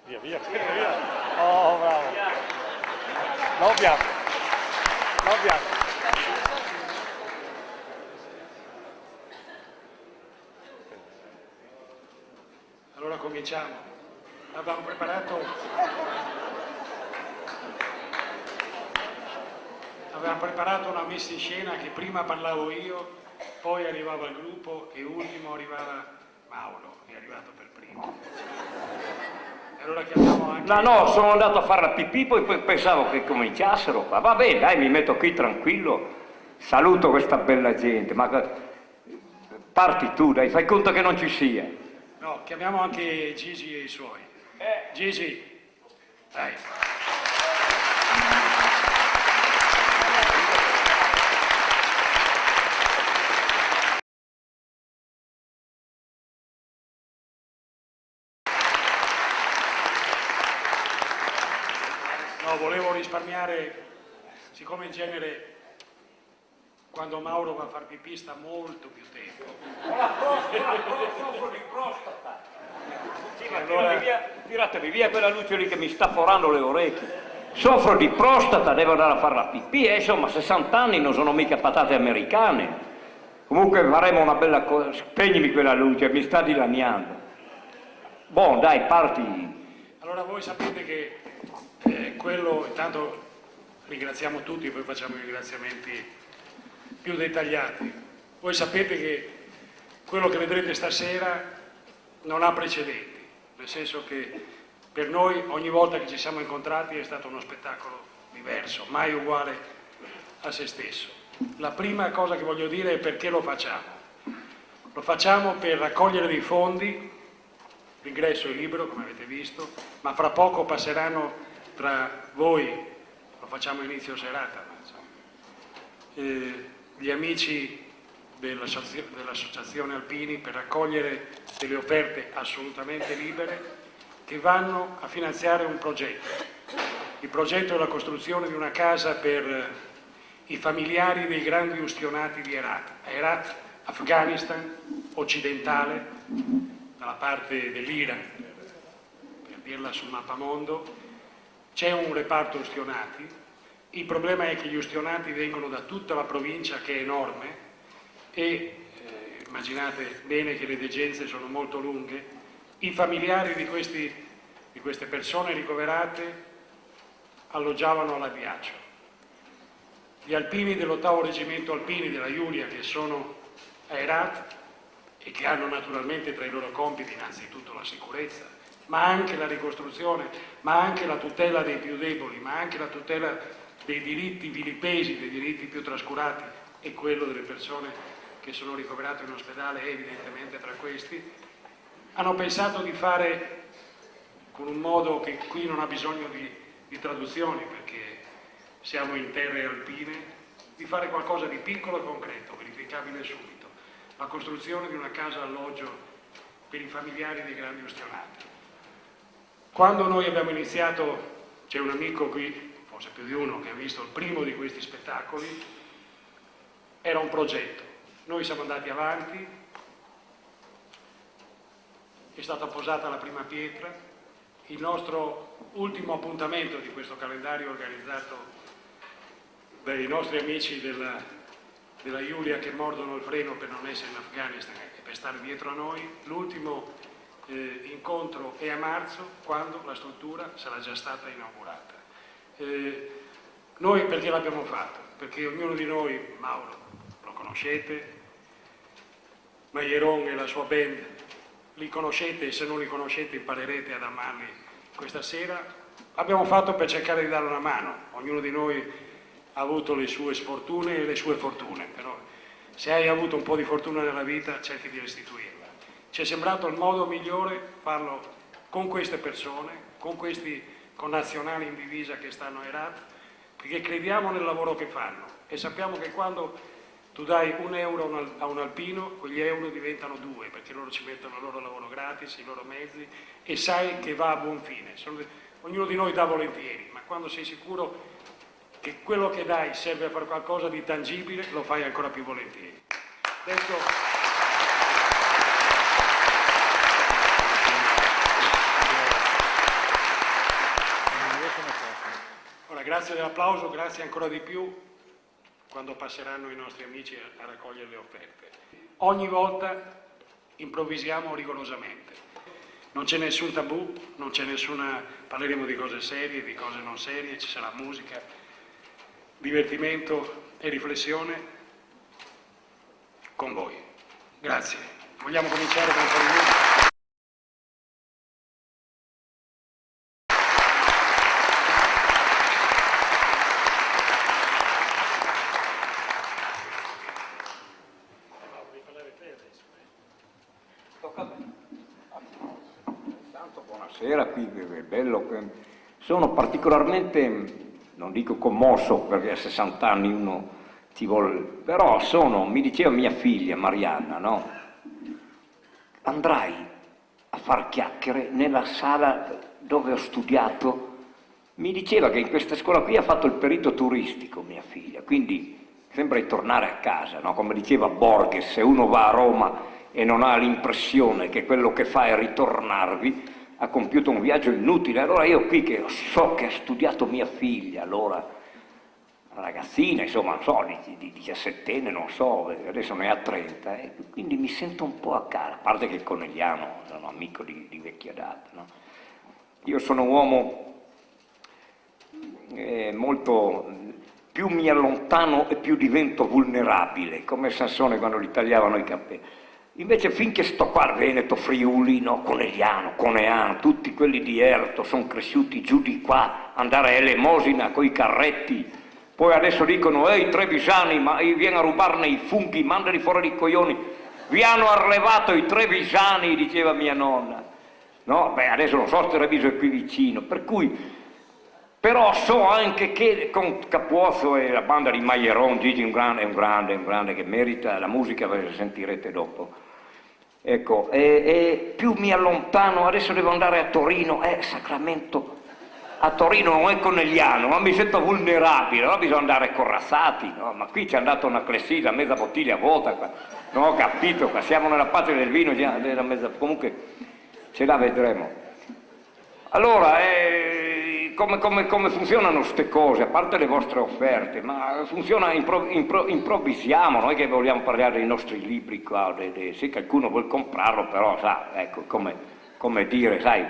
Via, via, via, via. Oh, bravo. No bianco. No bianco. Allora cominciamo. Abbiamo preparato una messa in scena che prima parlavo io, poi arrivava il gruppo e ultimo arrivava Mauro, è arrivato per primo. E allora chiamiamo anche... No, sono andato a fare la pipì, poi pensavo che cominciassero qua. Vabbè, dai, mi metto qui tranquillo, saluto questa bella gente, ma parti tu, dai, fai conto che non ci sia. No, chiamiamo anche Gigi e i suoi. Gigi, dai. No, volevo risparmiare, siccome in genere quando Mauro va a far pipì sta molto più tempo. Soffro di prostata. Sì, ma allora... tiratevi via quella luce lì che mi sta forando le orecchie. Soffro di prostata, devo andare a fare la pipì, e insomma 60 anni non sono mica patate americane. Comunque faremo una bella cosa, spegnimi quella luce, mi sta dilaniando. Boh, dai, parti. Allora voi sapete che quello, intanto ringraziamo tutti, poi facciamo i ringraziamenti più dettagliati. Voi sapete che quello che vedrete stasera non ha precedenti, nel senso che per noi ogni volta che ci siamo incontrati è stato uno spettacolo diverso, mai uguale a se stesso. La prima cosa che voglio dire è perché lo facciamo. Lo facciamo per raccogliere dei fondi, l'ingresso è libero come avete visto, ma fra poco passeranno tra voi, lo facciamo inizio serata, gli amici dell'Associazione Alpini per raccogliere delle offerte assolutamente libere che vanno a finanziare un progetto. Il progetto è la costruzione di una casa per i familiari dei grandi ustionati di Herat. Herat, Afghanistan, occidentale, dalla parte dell'Iran, per dirla sul mappamondo, c'è un reparto ustionati. Il problema è che gli ustionati vengono da tutta la provincia, che è enorme, e immaginate bene che le degenze sono molto lunghe. I familiari di queste persone ricoverate alloggiavano all'Addiaccio. Gli alpini dell'8° reggimento alpini della Giulia, che sono a Herat e che hanno naturalmente tra i loro compiti innanzitutto la sicurezza, ma anche la ricostruzione, ma anche la tutela dei più deboli, ma anche la tutela dei diritti vilipesi, dei diritti più trascurati, e quello delle persone che sono ricoverate in ospedale è evidentemente tra questi, hanno pensato di fare con un modo che qui non ha bisogno di traduzioni, perché siamo in terre alpine, di fare qualcosa di piccolo e concreto, verificabile subito, la costruzione di una casa alloggio per i familiari dei grandi ustionati. Quando noi abbiamo iniziato, c'è un amico qui, forse più di uno, che ha visto il primo di questi spettacoli, era un progetto. Noi siamo andati avanti, è stata posata la prima pietra, il nostro ultimo appuntamento di questo calendario organizzato dai nostri amici della Giulia che mordono il freno per non essere in Afghanistan e per stare dietro a noi, l'ultimo incontro è a marzo, quando la struttura sarà già stata inaugurata. Noi perché l'abbiamo fatto? Perché ognuno di noi, Mauro, lo conoscete, Maieron e la sua band, li conoscete, e se non li conoscete imparerete ad amarli questa sera. L'abbiamo fatto per cercare di dare una mano, ognuno di noi ha avuto le sue sfortune e le sue fortune, però se hai avuto un po' di fortuna nella vita cerchi di restituirla. Ci è sembrato il modo migliore farlo con queste persone, con questi connazionali in divisa che stanno a Herat, perché crediamo nel lavoro che fanno e sappiamo che quando tu dai €1 a un alpino, quegli euro diventano 2, perché loro ci mettono il loro lavoro gratis, i loro mezzi, e sai che va a buon fine. Ognuno di noi dà volentieri, ma quando sei sicuro che quello che dai serve a fare qualcosa di tangibile, lo fai ancora più volentieri. grazie dell'applauso, grazie ancora di più quando passeranno i nostri amici a raccogliere le offerte. Ogni volta improvvisiamo rigorosamente, non c'è nessun tabù, non c'è nessuna, parleremo di cose serie, di cose non serie, ci sarà musica, divertimento e riflessione con voi. Grazie. Vogliamo cominciare con un po' di musica? Buonasera, qui è bello. Sono particolarmente, non dico commosso perché a 60 anni uno ci vuole, però mi diceva mia figlia Marianna, no? Andrai a far chiacchiere nella sala dove ho studiato. Mi diceva che in questa scuola qui ha fatto il perito turistico mia figlia, quindi sembra di tornare a casa, no? Come diceva Borges, se uno va a Roma e non ha l'impressione che quello che fa è ritornarvi, ha compiuto un viaggio inutile. Allora io qui che so che ha studiato mia figlia, allora, una ragazzina, insomma, non so, di 17enne, non so, adesso ne ha 30, quindi mi sento un po' a casa, a parte che il Conegliano è un amico di vecchia data, no? Io sono un uomo molto, più mi allontano e più divento vulnerabile, come Sansone quando gli tagliavano i capelli. Invece finché sto qua al Veneto, Friuli, no, Conegliano, Coneano, tutti quelli di Erto sono cresciuti giù di qua, andare a Elemosina coi carretti, poi adesso dicono ehi trevisani, ma vieni a rubarne i funghi, mandali fuori i coglioni, vi hanno arrevato i trevisani, diceva mia nonna, no? Beh, adesso non so se Treviso è qui vicino, per cui però so anche che con Capuozzo e la banda di Maieron, Gigi è un grande che merita la musica, ve la sentirete dopo. Ecco, e più mi allontano, adesso devo andare a Torino, Sacramento, a Torino non è Conegliano, ma mi sento vulnerabile, no? Bisogna andare corazzati, no? Ma qui c'è andata una clessidra, mezza bottiglia vuota, qua. Non ho capito, qua siamo nella patria del vino, già, comunque ce la vedremo. Allora, come funzionano queste cose, a parte le vostre offerte, ma funziona, improvvisiamo, noi che vogliamo parlare dei nostri libri qua, se qualcuno vuol comprarlo, però sa, ecco, come dire, sai,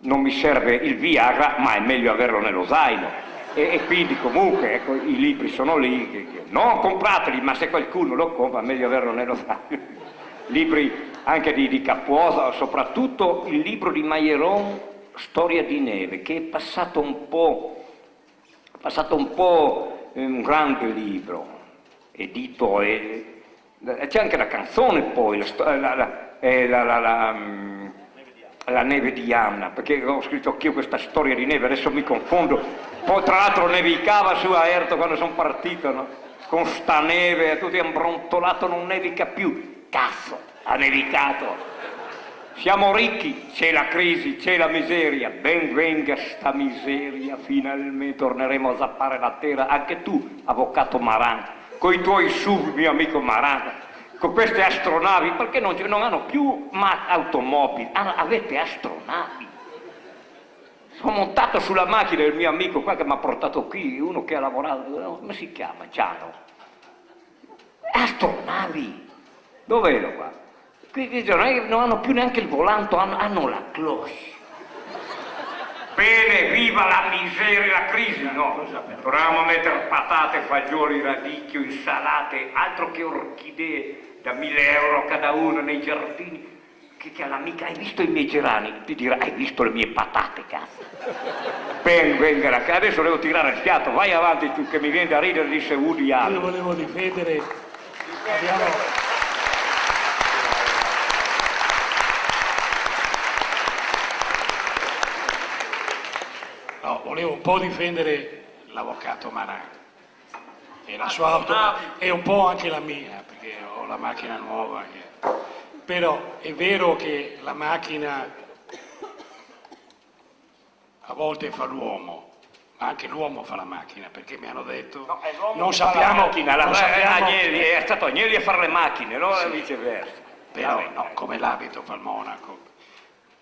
non mi serve il Viagra, ma è meglio averlo nello zaino, e quindi comunque, ecco, i libri sono lì, non comprateli, ma se qualcuno lo compra è meglio averlo nello zaino. Libri anche di Capuozzo, soprattutto il libro di Maieron, Storia di neve, che è passato un po' un grande libro, edito, c'è anche la canzone poi, la neve di Anna, perché ho scritto anch'io questa storia di neve, adesso mi confondo, poi tra l'altro nevicava su a Erto quando sono partito, no? Con sta neve, tutti ambrontolato, non nevica più, cazzo, ha nevicato. Siamo ricchi, c'è la crisi, c'è la miseria, ben venga sta miseria, finalmente torneremo a zappare la terra, anche tu, avvocato Maran, coi tuoi SUV, mio amico Maran, con queste astronavi, perché non hanno più automobili, avete astronavi. Sono montato sulla macchina del mio amico qua che mi ha portato qui, uno che ha lavorato, come si chiama? Giano. Astronavi, dov'ero qua? Qui non hanno più neanche il volante, hanno la cloche. Bene, viva la miseria, la crisi, no? Proviamo a mettere patate, fagioli, radicchio, insalate, altro che orchidee da 1.000 euro cada uno nei giardini. Che all'amica, hai visto i miei gerani? Ti dirà, hai visto le mie patate, cazzo. Ben venga la casa, adesso devo tirare il fiato, vai avanti tu che mi viene da ridere, disse Woody Allen. Io volevo difendere, volevo un po' difendere l'avvocato Maran e la sua auto e un po' anche la mia, perché ho la macchina nuova. Però è vero che la macchina a volte fa l'uomo, ma anche l'uomo fa la macchina, perché mi hanno detto non sappiamo, Agnelli, è stato Agnelli a fare le macchine, no? Sì. Viceversa. Però come l'abito fa il monaco.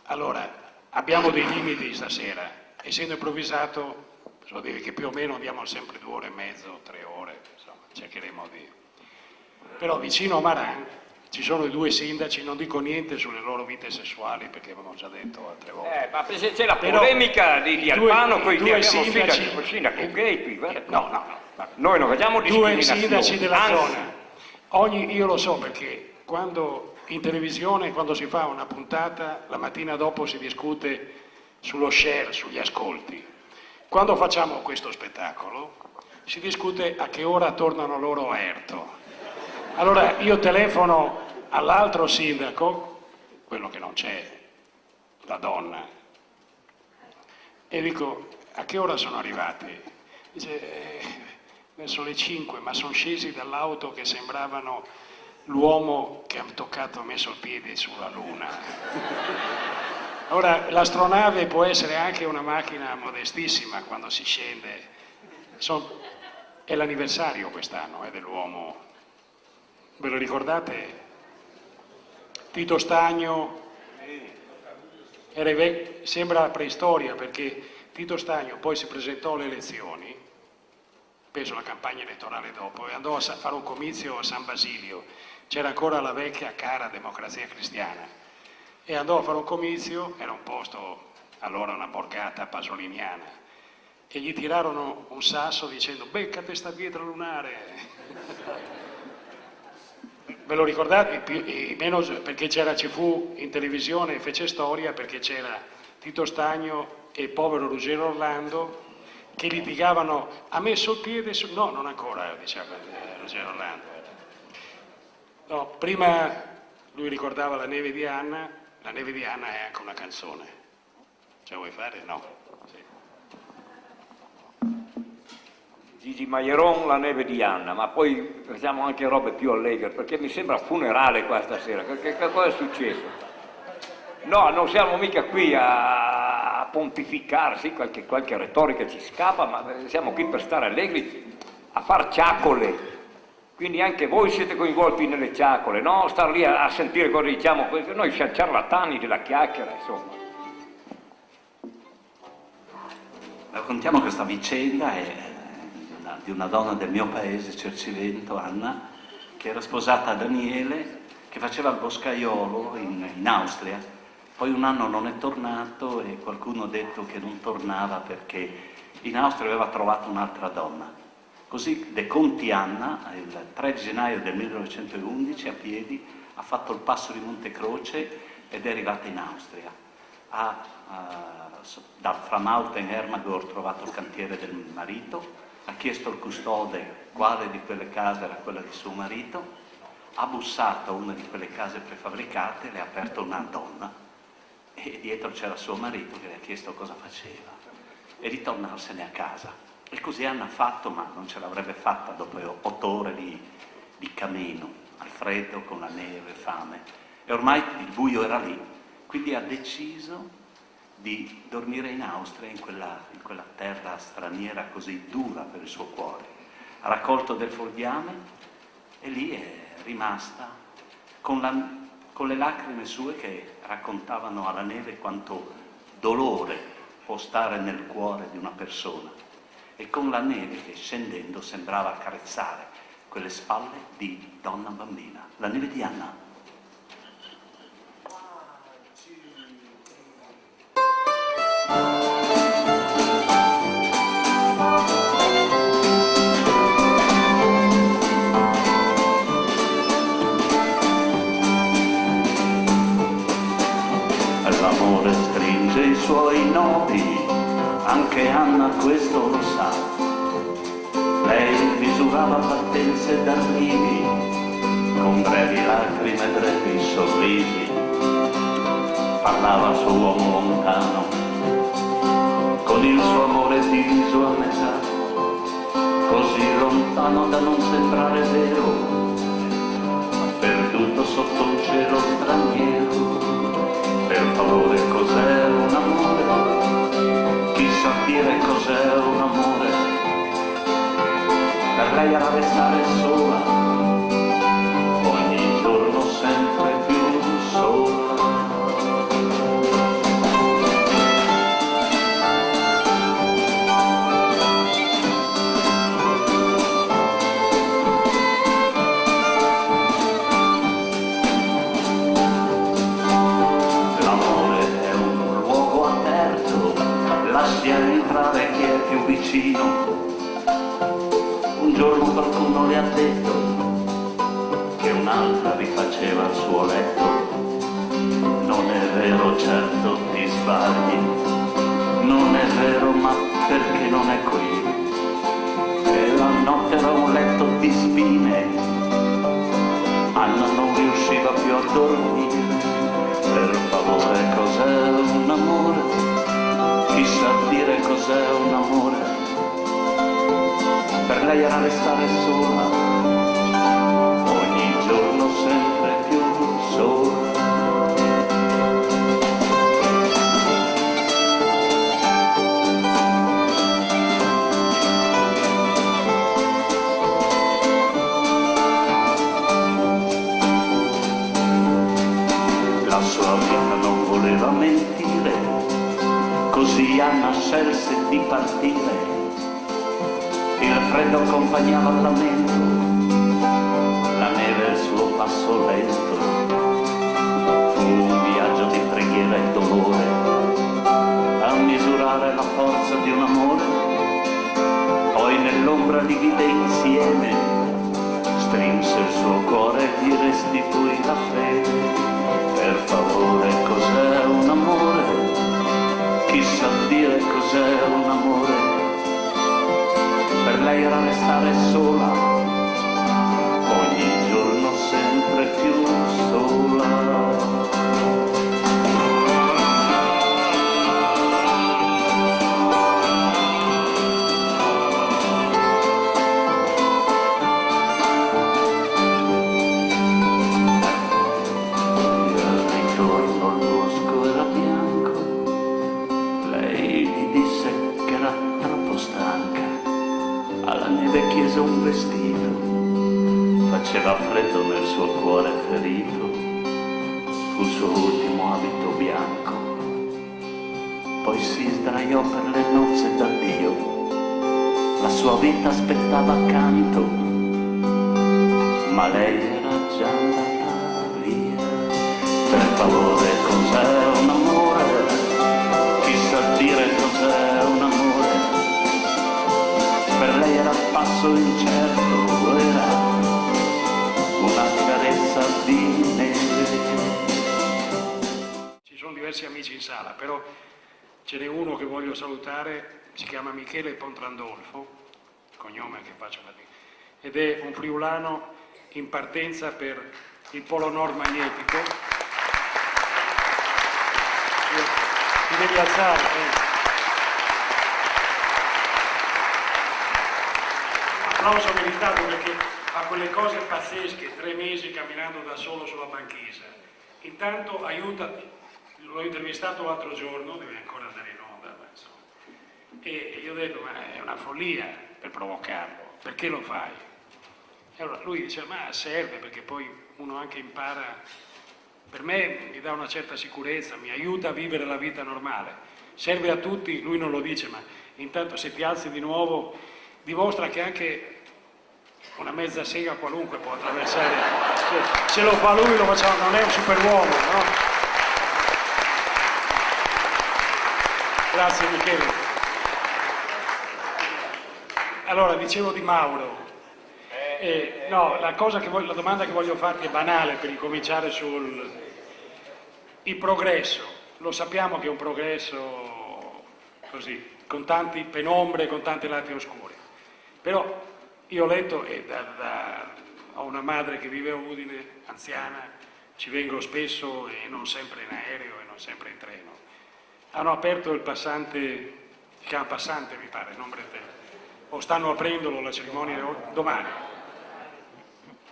Allora, abbiamo dei limiti stasera. essendo improvvisato, so dire che più o meno andiamo sempre 2 ore e mezzo, 3 ore, insomma, cercheremo di... Però vicino a Maran ci sono i 2 sindaci, non dico niente sulle loro vite sessuali perché avevamo già detto altre volte. Ma se c'è la Però polemica di Albano con i due sindaci, sindaci- sindaco gay qui, guarda. No. Noi non facciamo 2 discriminazione. sindaci della Anzi, zona. Io lo so perché quando in televisione, quando si fa una puntata, la mattina dopo si discute sullo share, sugli ascolti. Quando facciamo questo spettacolo si discute a che ora tornano loro a Erto. Allora io telefono all'altro sindaco, quello che non c'è, la donna, e dico a che ora sono arrivati? Dice verso le 5, ma sono scesi dall'auto che sembravano l'uomo che ha messo il piede sulla Luna. Ora, l'astronave può essere anche una macchina modestissima quando si scende. È l'anniversario quest'anno dell'uomo. Ve lo ricordate? Tito Stagno, sembra preistoria perché Tito Stagno poi si presentò alle elezioni, penso la campagna elettorale dopo, e andò a fare un comizio a San Basilio. C'era ancora la vecchia cara Democrazia Cristiana. E andò a fare un comizio, era un posto, allora una borgata pasoliniana, e gli tirarono un sasso dicendo beccate sta pietra lunare. Ve lo ricordate? Meno perché ci fu in televisione, fece storia perché c'era Tito Stagno e il povero Ruggero Orlando che litigavano, ha messo il piede su... No, non ancora, diceva Ruggero Orlando. No, prima lui ricordava la neve di Anna. La neve di Anna è anche una canzone. Ce la vuoi fare? No. Sì. Gigi Maieron, la neve di Anna, ma poi facciamo anche robe più allegre, perché mi sembra funerale qua stasera. Che cosa è successo? No, non siamo mica qui a pontificare, sì, qualche retorica ci scappa, ma siamo qui per stare allegri, a far ciacole. Quindi anche voi siete coinvolti nelle ciacole, no? Star lì a sentire cosa diciamo, noi siamo ciarlatani della chiacchiera, insomma. Raccontiamo questa vicenda di una donna del mio paese, Cercivento, Anna, che era sposata a Daniele, che faceva il boscaiolo in Austria. Poi un anno non è tornato e qualcuno ha detto che non tornava perché in Austria aveva trovato un'altra donna. Così De Conti Anna, il 3 gennaio del 1911, a piedi, ha fatto il passo di Montecroce ed è arrivata in Austria. Da Framauten e Ermagor trovato il cantiere del marito, ha chiesto al custode quale di quelle case era quella di suo marito, ha bussato a una di quelle case prefabbricate, le ha aperto una donna e dietro c'era suo marito che le ha chiesto cosa faceva e di tornarsene a casa. E così Anna ha fatto, ma non ce l'avrebbe fatta dopo 8 ore di cammino, al freddo, con la neve, fame. E ormai il buio era lì, quindi ha deciso di dormire in Austria, in quella terra straniera così dura per il suo cuore. Ha raccolto del fogliame e lì è rimasta con le lacrime sue che raccontavano alla neve quanto dolore può stare nel cuore di una persona. E con la neve che scendendo sembrava accarezzare quelle spalle di donna bambina, la neve di Anna. L'amore stringe i suoi nodi, anche Anna questo lo sa. Lei misurava partenze d'arrivi, con brevi lacrime, brevi sorrisi. Parlava al suo uomo lontano, con il suo amore diviso a metà, così lontano da non sembrare vero, perduto sotto un cielo straniero. Per favore, cos'è un amore? Chi sa dire cos'è un amore? Per lei era restare sola, ogni giorno sempre più sola. vicino. Un giorno qualcuno le ha detto che un'altra rifaceva il suo letto. Non è vero, certo ti sbagli, non è vero, ma perché non è qui? E la notte era un letto di spine, Anna non riusciva più a dormire. Per favore, cos'è un amore? Chi sa dire cos'è un amore? Per lei era restare sola, ogni giorno sempre più sola. La sua vita non voleva mentire, così Anna scelse di partire. Il freddo accompagnava il lamento, la neve il suo passo lento. Fu un viaggio di preghiera e dolore, a misurare la forza di un amore. Poi nell'ombra li vide insieme, strinse il suo cuore e gli restituì la fede. Per favore, cos'è un amore? Chi sa dire cos'è un amore? Per lei era restare sola, ogni giorno sempre più sola. Chiese un vestito, faceva freddo nel suo cuore ferito, fu il suo ultimo abito bianco. Poi si sdraiò per le nozze d'addio, la sua vita aspettava accanto, ma lei era già andata via. Per favore, cos'è un amore? Chi sa dire cos'è un amore? Per lei era il passo incerto, era una carezza di neve. Ci sono diversi amici in sala, però ce n'è uno che voglio salutare, si chiama Michele Pontrandolfo, cognome che faccio fatica, ed è un friulano in partenza per il Polo Nord magnetico. Ti devi alzare, Applauso meritato perché fa quelle cose pazzesche, 3 mesi camminando da solo sulla banchisa. Intanto aiuta, l'ho intervistato l'altro giorno, deve ancora andare in onda, ma insomma. E io ho detto, ma è una follia per provocarlo, perché lo fai? E allora lui dice, ma serve perché poi uno anche impara, per me mi dà una certa sicurezza, mi aiuta a vivere la vita normale. Serve a tutti, lui non lo dice, ma intanto se ti alzi di nuovo dimostra che anche una mezza sega qualunque può attraversare, se lo fa lui lo facciamo, non è un superuomo, no? Grazie Michele. Allora, dicevo di Mauro. No, la domanda che voglio farti è banale per incominciare il progresso. Lo sappiamo che è un progresso così, con tanti penombre, con tanti lati oscuri. Però io ho letto, e ho una madre che vive a Udine, anziana, ci vengo spesso e non sempre in aereo e non sempre in treno. Hanno aperto il passante, si chiama passante mi pare, non bretelle, o stanno aprendolo la cerimonia domani.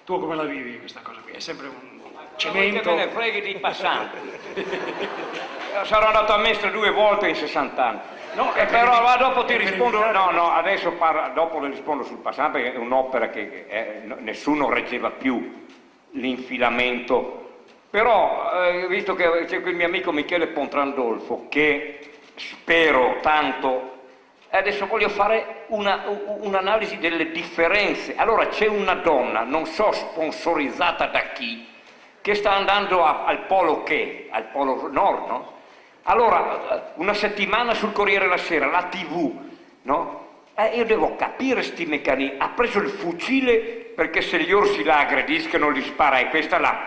Tu come la vivi questa cosa qui? È sempre un cemento? Che me ne freghi di passante. Sarò andato a Mestre 2 volte in 60 anni. No, però dopo ti rispondo, adesso dopo le rispondo sul passante perché è un'opera che nessuno reggeva più l'infilamento, però visto che c'è quel mio amico Michele Pontrandolfo che spero tanto, adesso voglio fare un'analisi delle differenze. Allora c'è una donna, non so sponsorizzata da chi, che sta andando al polo al polo nord, no? Allora, una settimana sul Corriere della Sera, la TV, no? Io devo capire sti meccanismi. Ha preso il fucile perché se gli orsi la aggrediscono li spara, e questa è la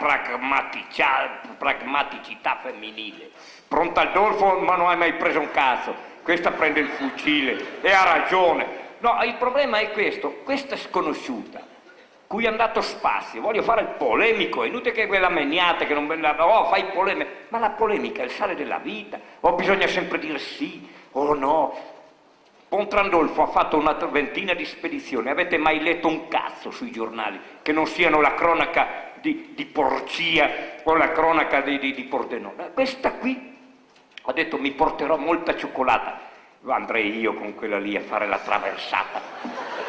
pragmaticità femminile. Pronta al dolfo ma non hai mai preso un cazzo. Questa prende il fucile e ha ragione. No, il problema è questo, questa sconosciuta, cui è andato spazio, voglio fare il polemico, è inutile che quella meniata che non fai polemica, ma la polemica è il sale della vita, o bisogna sempre dire sì o no. Pontrandolfo ha fatto una ventina di spedizioni, avete mai letto un cazzo sui giornali che non siano la cronaca di Porcia o la cronaca di Pordenone? Questa qui ha detto mi porterò molta cioccolata. Andrei io con quella lì a fare la traversata.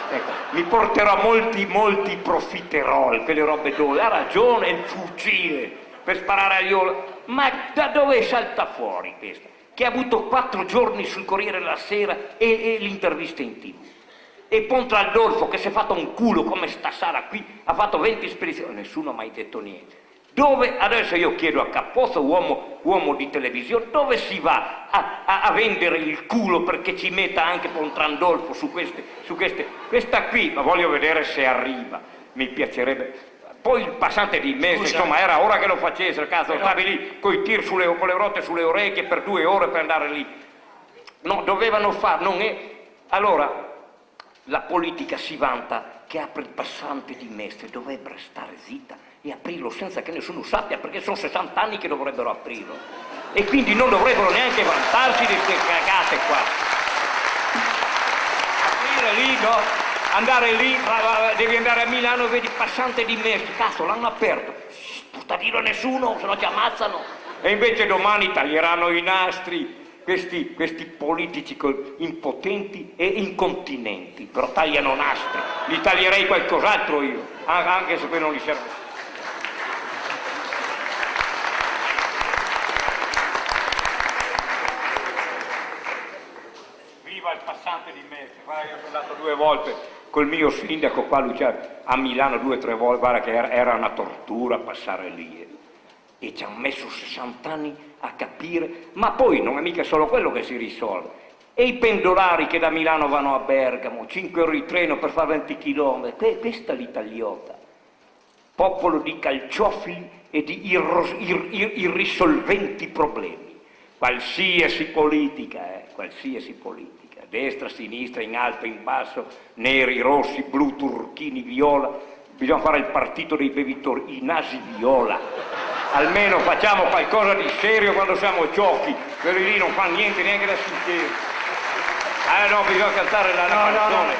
Ecco, mi porterò molti profiterol, quelle robe dove ha ragione, il fucile per sparare agli orsi. Ma da dove salta fuori questa? Che ha avuto 4 giorni sul Corriere della Sera e l'intervista in TV. E Pontrandolfo che si è fatto un culo come sta Sara qui, ha fatto 20 spedizioni, nessuno ha mai detto niente. Dove, adesso io chiedo a Capozzo, uomo di televisione, dove si va a vendere il culo perché ci metta anche Pontrandolfo su queste? Questa qui, ma voglio vedere se arriva, mi piacerebbe. Poi il passante di mese, insomma, era ora che lo facesse, cazzo, stavi lì con i tir con le rotte sulle orecchie per 2 ore per andare lì. No, dovevano fare, non è... Allora, la politica si vanta che apre il passante di Mestre, dovrebbe stare zitta e aprirlo senza che nessuno sappia, perché sono 60 anni che dovrebbero aprirlo e quindi non dovrebbero neanche vantarsi di queste cagate qua. Aprire lì, no? Andare lì, devi andare a Milano e vedi passante di Mestre, cazzo l'hanno aperto, sta a dire a nessuno, se no ti ammazzano. E invece domani taglieranno i nastri questi politici impotenti e incontinenti, però tagliano nastri, li taglierei qualcos'altro io, anche se poi non li serve. Viva il passante di Mestre, guarda, io sono andato 2 volte col mio sindaco qua a Milano 2 o 3 volte, guarda che era una tortura passare lì. E ci hanno messo 60 anni a capire, ma poi non è mica solo quello che si risolve. E i pendolari che da Milano vanno a Bergamo, 5 ore di treno per fare 20 km, questa è l'Italiota. Popolo di calciofili e di irrisolventi problemi. Qualsiasi politica, destra, sinistra, in alto, in basso, neri, rossi, blu, turchini, viola, bisogna fare il partito dei bevitori, i nasi viola. Almeno facciamo qualcosa di serio quando siamo giochi, quelli lì non fanno niente neanche da sentire. No, bisogna cantare la canzone.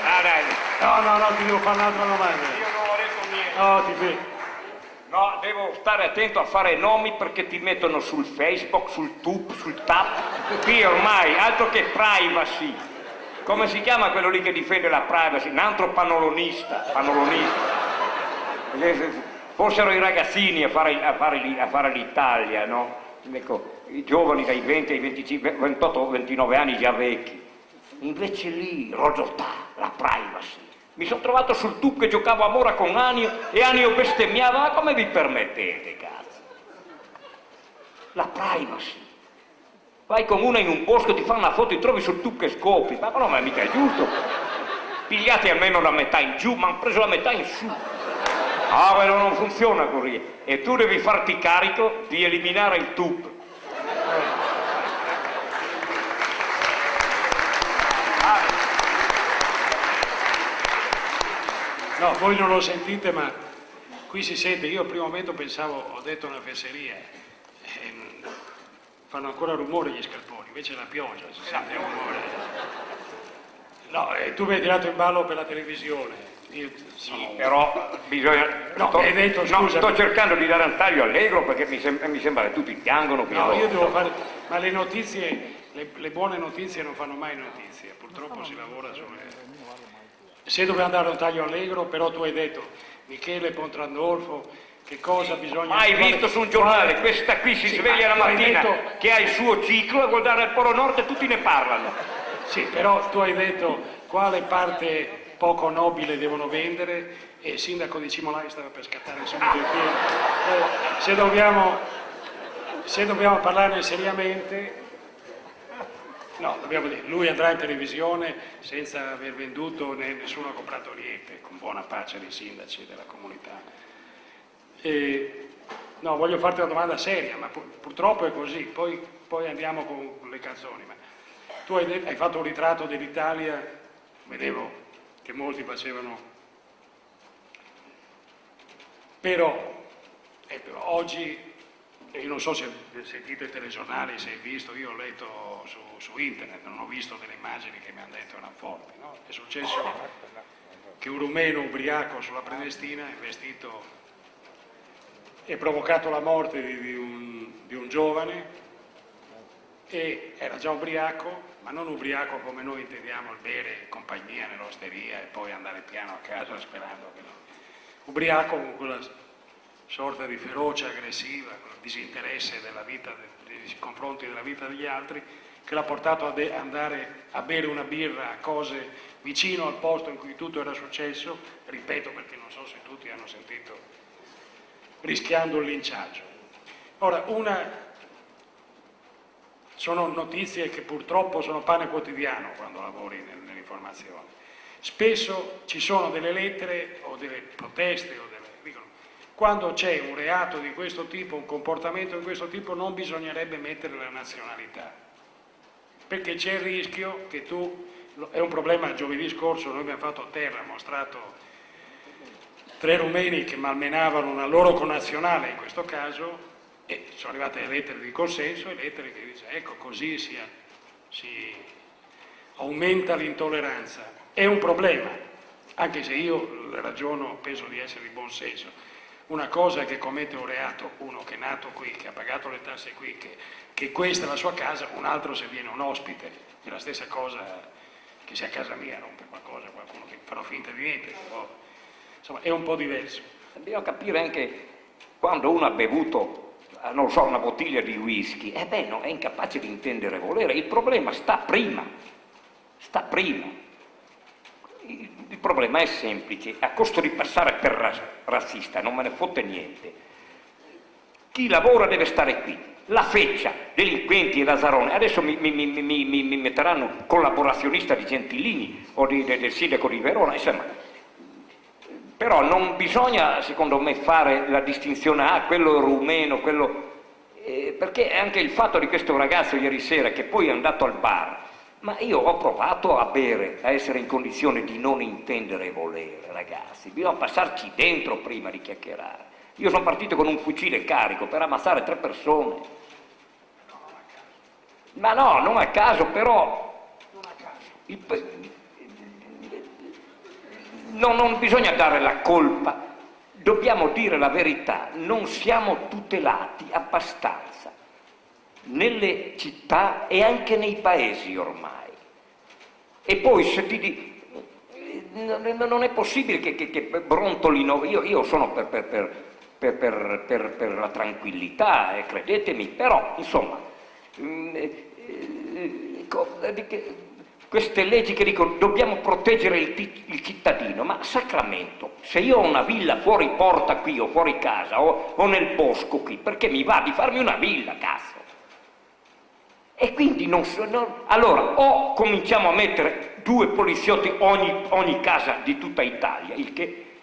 No, ti devo fare un'altra domanda. Io non ho detto niente. No, ti vedo. No, devo stare attento a fare nomi perché ti mettono sul Facebook, sul Tup, sul Tap. Qui ormai, altro che privacy. Come si chiama quello lì che difende la privacy? Un altro panolonista. Fossero i ragazzini a fare l'Italia, no? Ecco, i giovani dai 20 ai 25, 28, 29 anni già vecchi. Invece lì, rodotà, la privacy. Mi sono trovato sul tub che giocavo a Mora con Anio e Anio bestemmiava, ma come vi permettete, cazzo? La privacy. Vai con una in un bosco, ti fa una foto, ti trovi sul tub che scopri, ma no, ma mica è giusto. Pigliati almeno la metà in giù, ma hanno preso la metà in su. Ah, quello non funziona così. E tu devi farti carico di eliminare il tub. No, voi non lo sentite, ma qui si sente. Io al primo momento pensavo, ho detto una fesseria. Fanno ancora rumore gli scarponi, invece è la pioggia, si sente il rumore. No, tu mi hai tirato in ballo per la televisione. Sì, però bisogna... No, hai detto, scusa. Sto cercando di dare un taglio allegro perché mi sembra che tutti piangono. No, io devo fare... Ma le notizie, le buone notizie non fanno mai notizie. Purtroppo si lavora sulle... Se doveva andare un taglio allegro, però tu hai detto, Michele Pontrandolfo, che cosa bisogna... Hai visto su un giornale, questa qui si sveglia la mattina, che ha il suo ciclo e vuol dare al Polo Nord e tutti ne parlano. Sì, però tu hai detto quale parte poco nobile devono vendere e il sindaco di Cimolai stava per scattare subito in piedi. Se dobbiamo parlarne seriamente, No, dobbiamo dire, lui andrà in televisione senza aver venduto né nessuno ha comprato niente, con buona pace dei sindaci della comunità. No, voglio farti una domanda seria, ma purtroppo è così, poi andiamo con le canzoni. Ma tu hai fatto un ritratto dell'Italia, vedevo che molti facevano, però oggi, io non so se hai sentito i telegiornali, se hai visto, io ho letto su internet, non ho visto delle immagini che mi hanno detto erano forti, no? È successo che un rumeno ubriaco sulla Prenestina è vestito e provocato la morte di un giovane, e era già ubriaco, ma non ubriaco come noi intendiamo il bere compagnia nell'osteria e poi andare piano a casa sperando che no. Ubriaco con quella sorta di ferocia aggressiva, quel disinteresse della vita, nei confronti della vita degli altri, che l'ha portato ad andare a bere una birra a cose vicino al posto in cui tutto era successo, ripeto perché non so se tutti hanno sentito, rischiando il linciaggio. Ora, sono notizie che purtroppo sono pane quotidiano quando lavori nell'informazione. Spesso ci sono delle lettere o delle proteste o dicono, quando c'è un reato di questo tipo, un comportamento di questo tipo, non bisognerebbe mettere la nazionalità, perché c'è il rischio che è un problema. Giovedì scorso noi abbiamo fatto a terra, mostrato 3 rumeni che malmenavano una loro connazionale in questo caso, e sono arrivate le lettere di consenso e lettere che dice ecco così si aumenta l'intolleranza. È un problema, anche se io ragiono, penso di essere di buon senso. Una cosa è che commette un reato uno che è nato qui, che ha pagato le tasse qui, che questa è la sua casa, un altro se viene un ospite, è la stessa cosa che se a casa mia rompe qualcosa, qualcuno che farà finta di niente, insomma è un po' diverso. Dobbiamo capire anche quando uno ha bevuto, non so, una bottiglia di whisky, no, è incapace di intendere e volere. Il problema sta prima. Il problema è semplice, a costo di passare per razzista, non me ne fotte niente. Chi lavora deve stare qui. La feccia, delinquenti e Lazzarone, adesso mi metteranno collaborazionista di Gentilini o del sindaco di Verona, insomma. Però non bisogna, secondo me, fare la distinzione, quello rumeno, perché anche il fatto di questo ragazzo ieri sera che poi è andato al bar, ma io ho provato a bere, a essere in condizione di non intendere e volere, ragazzi, bisogna passarci dentro prima di chiacchierare. Io sono partito con un fucile carico per ammazzare 3 persone. Ma no, non a caso, però... Non bisogna dare la colpa, dobbiamo dire la verità, non siamo tutelati abbastanza nelle città e anche nei paesi ormai. E poi se non è possibile che brontolino, io sono per la tranquillità, credetemi, però insomma queste leggi che dicono dobbiamo proteggere il cittadino, ma Sacramento, se io ho una villa fuori porta qui o fuori casa o nel bosco qui, perché mi va di farmi una villa, cazzo? E quindi allora o cominciamo a mettere 2 poliziotti ogni casa di tutta Italia, il che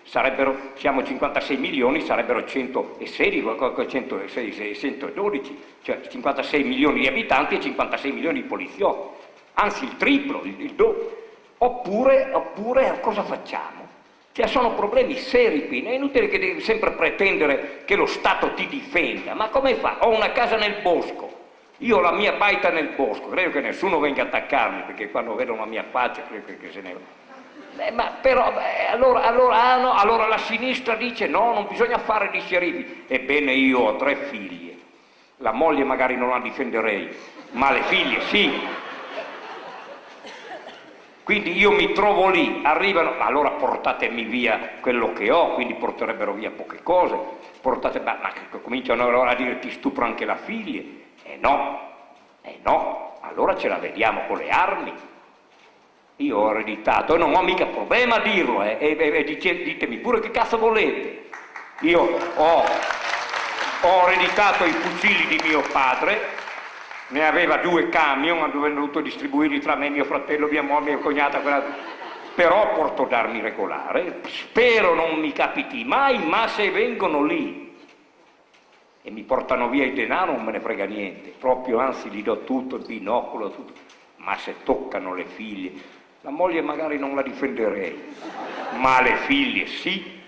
siamo 56 milioni, sarebbero 116, 112, cioè 56 milioni di abitanti e 56 milioni di poliziotti. Anzi il triplo, il doppio. Oppure cosa facciamo? Cioè sono problemi seri qui, è inutile che devi sempre pretendere che lo Stato ti difenda, ma come fa? Ho una casa nel bosco, io ho la mia baita nel bosco, credo che nessuno venga a attaccarmi, perché quando vedono la mia faccia credo che se ne va. Allora la sinistra dice no, non bisogna fare gli sceriffi. Ebbene io ho 3 figlie, la moglie magari non la difenderei, ma le figlie sì. Quindi io mi trovo lì, arrivano, ma allora portatemi via quello che ho, quindi porterebbero via poche cose, ma cominciano allora a dire ti stupro anche la figlia. No, allora ce la vediamo con le armi. Io ho ereditato e non ho mica problema a dirlo, e ditemi pure che cazzo volete. Io ho ereditato i fucili di mio padre, ne aveva 2 camion, hanno dovuto distribuirli tra me, mio fratello, mia moglie, mia cognata, però porto d'armi regolare, spero non mi capiti mai, ma se vengono lì e mi portano via il denaro non me ne frega niente, proprio anzi gli do tutto, il binocolo, tutto, ma se toccano le figlie, la moglie magari non la difenderei, ma le figlie sì,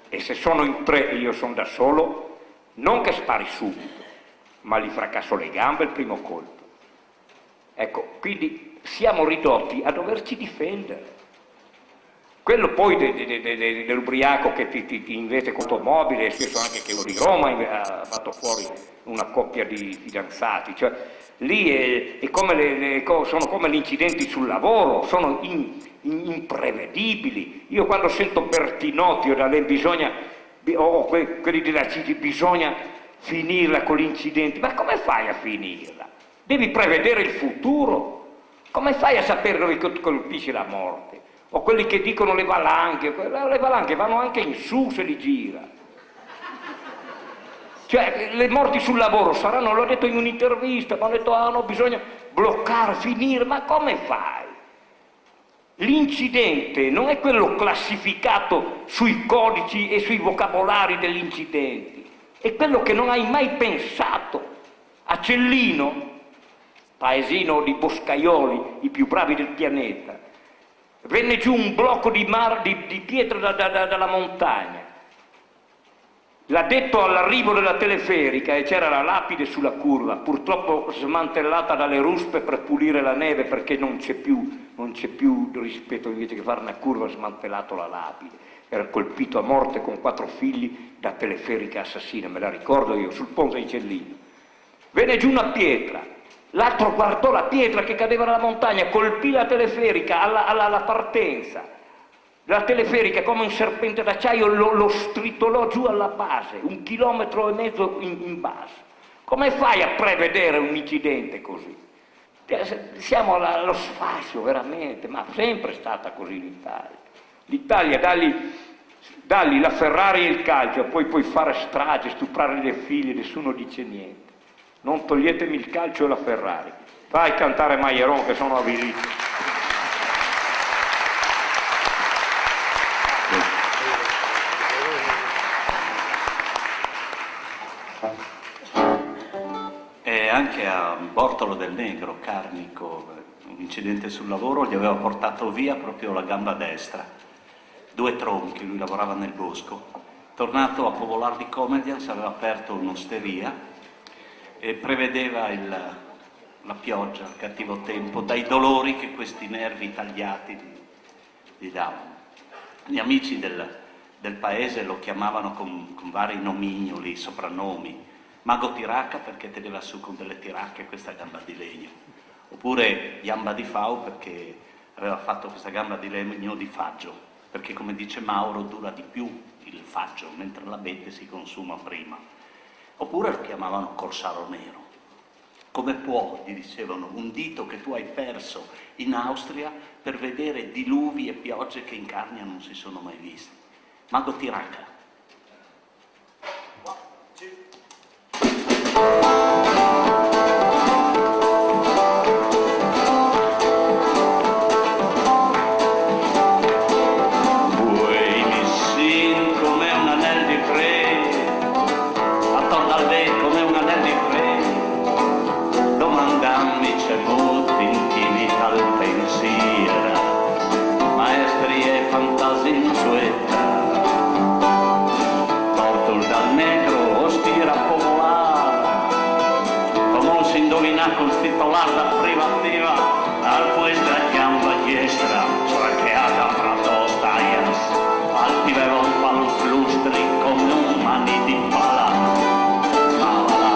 e se sono in 3 e io sono da solo, non che spari subito, ma gli fracasso le gambe il primo colpo. Ecco, quindi siamo ridotti a doverci difendere. Quello poi dell'ubriaco che ti investe con automobile, spesso anche che uno di Roma ha fatto fuori una coppia di fidanzati, cioè lì è come sono come gli incidenti sul lavoro, sono imprevedibili. Io quando sento Bertinotti o da lei quelli della CIG, bisogna finirla con gli incidenti, ma come fai a finirla? Devi prevedere il futuro, come fai a sapere dove colpisce la morte? O quelli che dicono le valanghe vanno anche in su se li gira. Cioè, le morti sul lavoro saranno, l'ho detto in un'intervista, mi hanno detto, no, bisogna bloccare, finire, ma come fai? L'incidente non è quello classificato sui codici e sui vocabolari degli incidenti, è quello che non hai mai pensato. A Cellino, paesino di boscaioli, i più bravi del pianeta, venne giù un blocco di pietra dalla montagna. L'ha detto all'arrivo della teleferica e c'era la lapide sulla curva, purtroppo smantellata dalle ruspe per pulire la neve perché non c'è più rispetto, invece che fare una curva smantellato la lapide. Era colpito a morte con 4 figli da teleferica assassina, me la ricordo io, sul ponte di Cellino. Venne giù una pietra, l'altro guardò la pietra che cadeva dalla montagna, colpì la teleferica alla partenza. La teleferica, come un serpente d'acciaio, lo stritolò giù alla base, 1,5 chilometri in basso. Come fai a prevedere un incidente così? Siamo allo sfascio, veramente, ma sempre è stata così l'Italia. L'Italia, dagli la Ferrari e il calcio, poi puoi fare strage, stuprare le figlie, nessuno dice niente. Non toglietemi il calcio e la Ferrari. Fai cantare Maieron che sono avvilito. E anche a Bortolo del Negro, Carnico, un incidente sul lavoro, gli aveva portato via proprio la gamba destra, 2 tronchi, lui lavorava nel bosco. Tornato a Povolar di Comedians aveva aperto un'osteria e prevedeva la pioggia, il cattivo tempo, dai dolori che questi nervi tagliati gli davano. Gli amici del paese lo chiamavano con vari nomignoli, soprannomi. Mago Tiraca perché teneva su con delle tiracche questa gamba di legno, oppure Gamba di Fau perché aveva fatto questa gamba di legno di faggio, perché come dice Mauro dura di più il faggio, mentre l'abete si consuma prima. Oppure lo chiamavano Corsaro Nero. Come può, gli dicevano, un dito che tu hai perso in Austria per vedere diluvi e piogge che in Carnia non si sono mai visti? Mago Tiraca. Con titolata privativa al puesta gamba diestra sfrancheata fra 2 stallas altiveva un palo lustri come un mani di pala ma va là,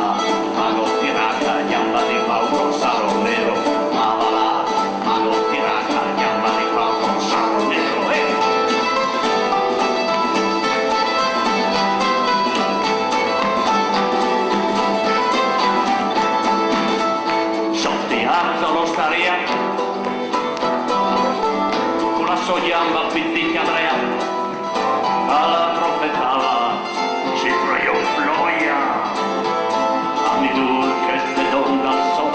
Mago Tiraca, gamba di Fau, Corsaro Nero ma va là, Mago Tiraca, gamba di Fau, Corsaro Nero l'osteria con la sua gamba pittica Andrea alla profetala si fregò floia a mi dur che ste donda so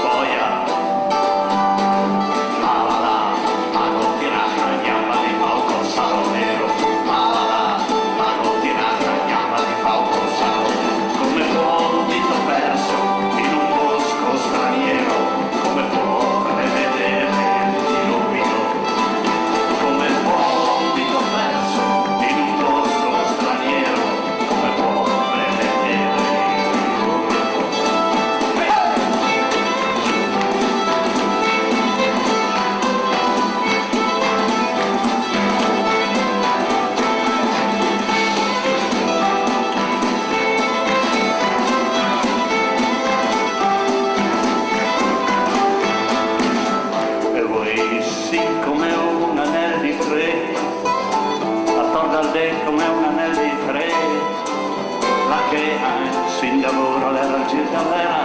galera,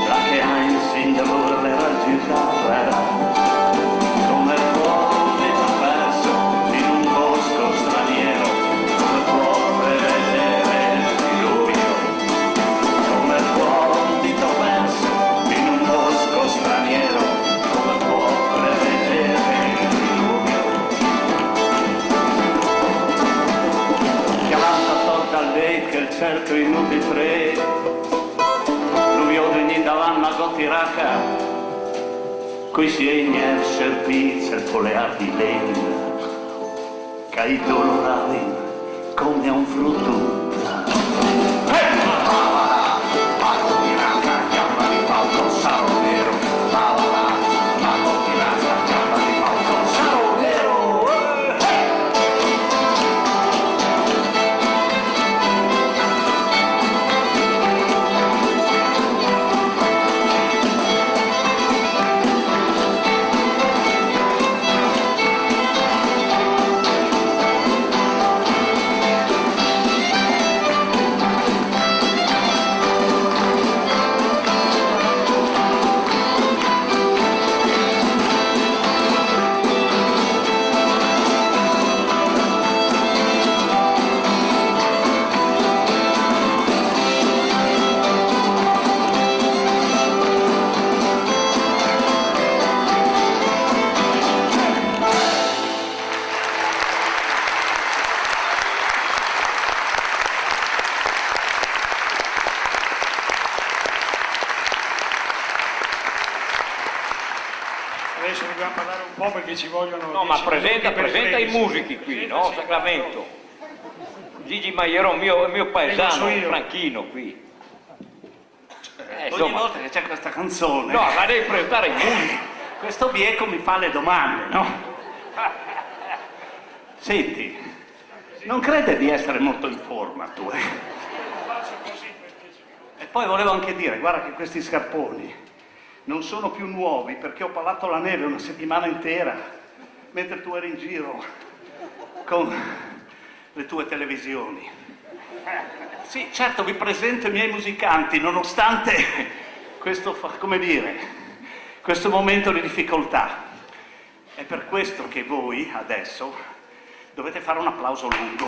la che ha in de voler girare, come il fuoco perso in un bosco straniero, come può prevedere il diluvio, come il fuoco perso in un bosco straniero, come può prevedere il diluvio. Chiamata tolta al lei che il certo inutile freddo, l'uvio degni davanna gotiraca, coi segni e servizi e polear di legna, che i dolorati come un frutto. Adesso dobbiamo parlare un po' perché ci vogliono... No, ma 10 minuti per presenta i Fresi. musici qui, no? Sacramento. Gigi Maiero, mio paesano, Vengo su io. Franchino qui. Ogni Insomma, volta che c'è questa canzone, no, ma devi presentare i musici. questo bieco mi fa le domande, no? Senti, non crede di essere molto in forma tu, eh? E poi volevo anche dire, guarda che questi scarponi non sono più nuovi perché ho palato la neve una settimana intera mentre tu eri in giro con le tue televisioni. Sì, certo, vi presento i miei musicanti nonostante questo, come dire, questo momento di difficoltà. È per questo che voi adesso dovete fare un applauso lungo.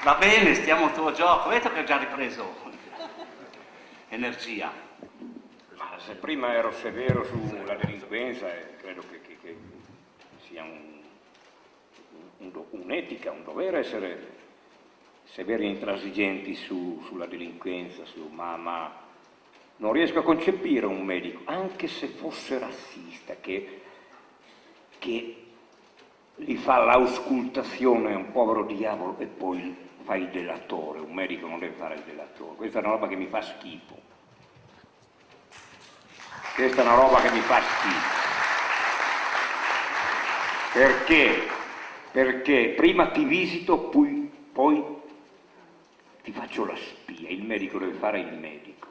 Va bene, stiamo al tuo gioco, vedo che ho già ripreso energia. Ma se prima ero severo sulla delinquenza, credo che sia un'etica, un dovere essere severi e intransigenti sulla delinquenza, ma non riesco a concepire un medico, anche se fosse razzista, che gli fa l'auscultazione a un povero diavolo e poi fa il delatore. Un medico non deve fare il delatore, questa è una roba che mi fa schifo. Questa è una roba che mi fa schifo. Perché? Perché prima ti visito, poi ti faccio la spia. Il medico deve fare il medico.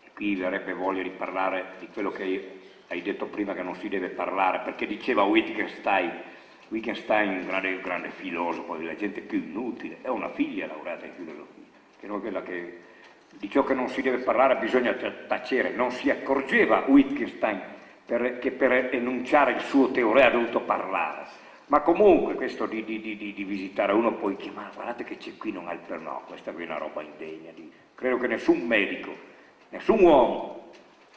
E qui verrebbe voglia di parlare di quello che hai detto prima che non si deve parlare, perché diceva Wittgenstein, un grande filosofo, la gente più inutile, è una figlia laureata in filosofia, che non è quella che di ciò che non si deve parlare bisogna tacere. Non si accorgeva Wittgenstein che per enunciare il suo teorema ha dovuto parlare. Ma comunque questo di visitare uno poi chiamare, guardate che c'è qui, non ha il no, questa qui è una roba indegna. Credo che nessun medico, nessun uomo,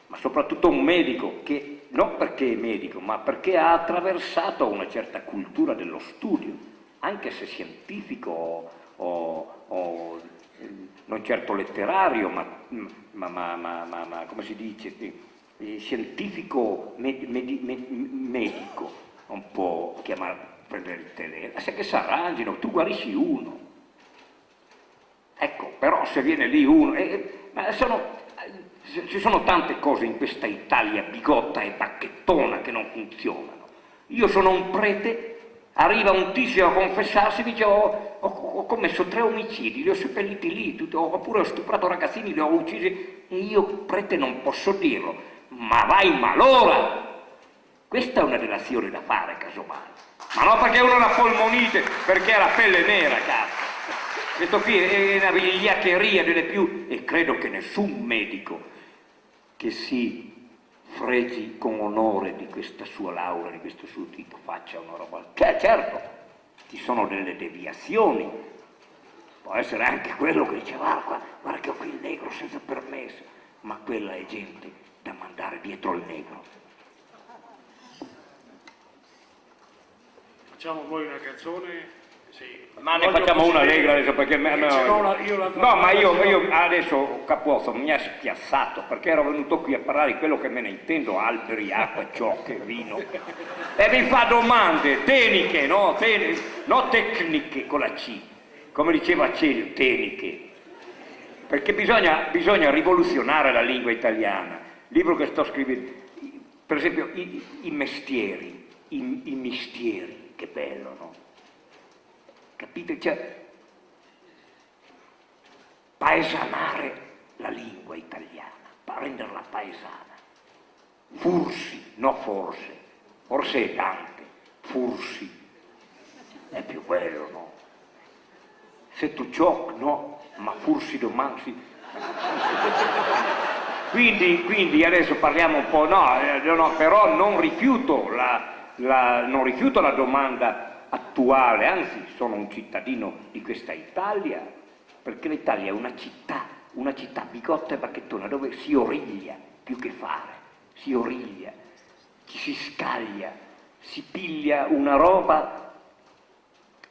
ma soprattutto un medico che non perché è medico, ma perché ha attraversato una certa cultura dello studio, anche se scientifico o non certo letterario, ma come si dice, scientifico medico, non può prendere il telefono, se che si arrangino, tu guarisci uno. Ecco, però se viene lì uno, ma ci sono tante cose in questa Italia bigotta e bacchettona che non funzionano. Io sono un prete, arriva un tizio a confessarsi e dice ho commesso 3 omicidi, li ho seppelliti lì, oppure ho stuprato ragazzini, li ho uccisi, e io prete non posso dirlo, ma vai in malora! Questa è una relazione da fare, casomai. Ma non perché uno ha la polmonite, perché ha la pelle nera, cazzo. Questo qui è una vigliaccheria delle più, e credo che nessun medico che si fregi con onore di questa sua laurea, di questo suo titolo, faccia una roba. Certo, ci sono delle deviazioni, può essere anche quello che dice guarda che ho qui il negro senza permesso, ma quella è gente da mandare dietro il negro. Facciamo poi una canzone. Sì. Ma ne facciamo una allegra adesso perché no, ma io adesso Capozzo mi ha spiazzato perché ero venuto qui a parlare di quello che me ne intendo, alberi, acqua, ciocche, vino, e mi fa domande tecniche, no tecniche con la C, come diceva Celio, tecniche, perché bisogna rivoluzionare la lingua italiana. Il libro che sto scrivendo, per esempio i mestieri, i mistieri, che bello, no? Capite? Cioè, paesanare la lingua italiana, renderla paesana. Fursi, no forse è Dante, fursi, è più bello, no? Se tu giochi, no, ma fursi domani sì. Quindi adesso parliamo un po', no, però non rifiuto la domanda attuale, anzi sono un cittadino di questa Italia, perché l'Italia è una città bigotta e bacchettona dove si origlia più che fare, si origlia, ci si scaglia, si piglia una roba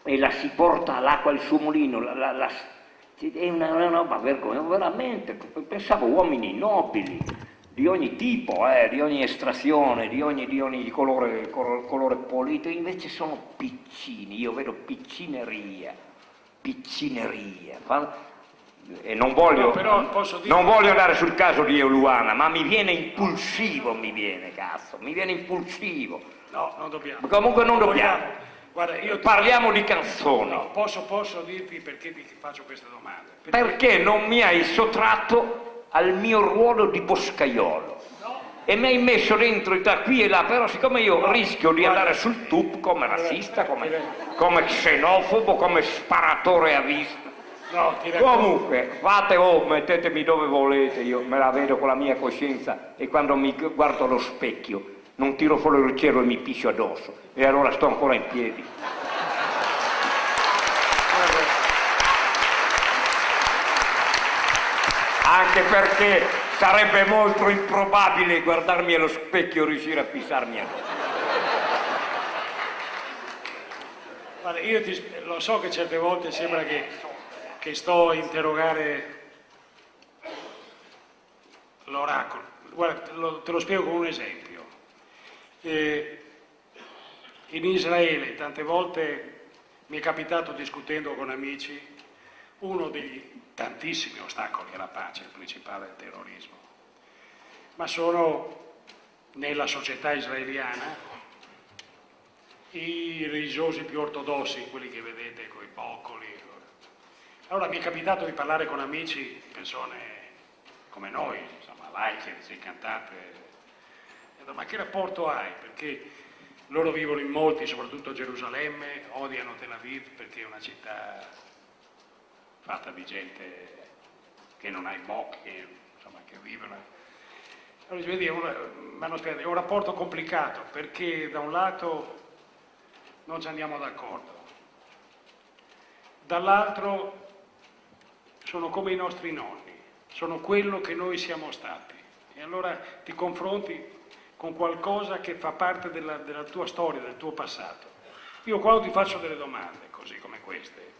e la si porta all'acqua al suo mulino, è una roba vergognosa, veramente, pensavo uomini nobili, di ogni tipo, di ogni estrazione, di ogni colore politico, invece sono piccini, io vedo piccineria, e non voglio andare sul caso di Euluana, ma mi viene impulsivo, mi viene impulsivo. No, non dobbiamo. Comunque non dobbiamo. Guarda, parliamo di canzoni. No, posso dirti perché ti faccio questa domanda? Perché non mi hai sottratto al mio ruolo di boscaiolo e mi hai messo dentro da qui e là, però siccome io rischio di andare sul tubo come razzista, come xenofobo, come sparatore a vista. No, comunque mettetemi dove volete, io me la vedo con la mia coscienza e quando mi guardo allo specchio non tiro fuori il cielo e mi piscio addosso e allora sto ancora in piedi. Anche perché sarebbe molto improbabile guardarmi allo specchio e riuscire a pissarmi addosso. Guarda, io lo so che certe volte sembra che sto a interrogare l'oracolo. Guarda, te lo spiego con un esempio. In Israele tante volte mi è capitato, discutendo con amici, uno degli tantissimi ostacoli alla pace, il principale è il terrorismo, ma sono nella società israeliana i religiosi più ortodossi, quelli che vedete con i boccoli. Allora mi è capitato di parlare con amici, persone come noi, insomma, laiche, cantate, ma che rapporto hai? Perché loro vivono in molti, soprattutto a Gerusalemme, odiano Tel Aviv perché è una città fatta di gente che non ha i bocchi, insomma, che vivono. Allora, vedi, è un rapporto complicato perché da un lato non ci andiamo d'accordo, dall'altro sono come i nostri nonni, sono quello che noi siamo stati e allora ti confronti con qualcosa che fa parte della tua storia, del tuo passato. Io quando ti faccio delle domande così come queste,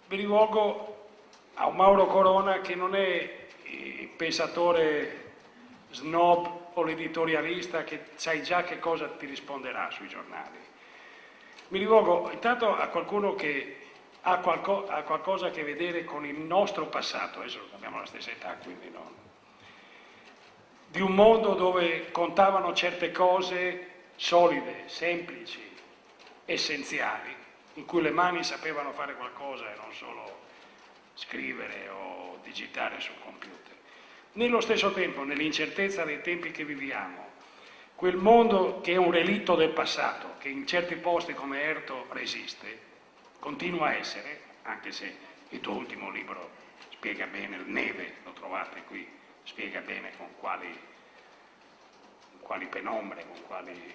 mi rivolgo a un Mauro Corona che non è il pensatore snob o l'editorialista che sai già che cosa ti risponderà sui giornali. Mi rivolgo intanto a qualcuno che ha qualcosa a che vedere con il nostro passato, adesso abbiamo la stessa età, quindi no. Di un mondo dove contavano certe cose solide, semplici, essenziali, in cui le mani sapevano fare qualcosa e non solo scrivere o digitare sul computer. Nello stesso tempo, nell'incertezza dei tempi che viviamo, quel mondo che è un relitto del passato, che in certi posti come Erto resiste, continua a essere, anche se il tuo ultimo libro spiega bene, il Neve, lo trovate qui, spiega bene con quali penombre, con quali...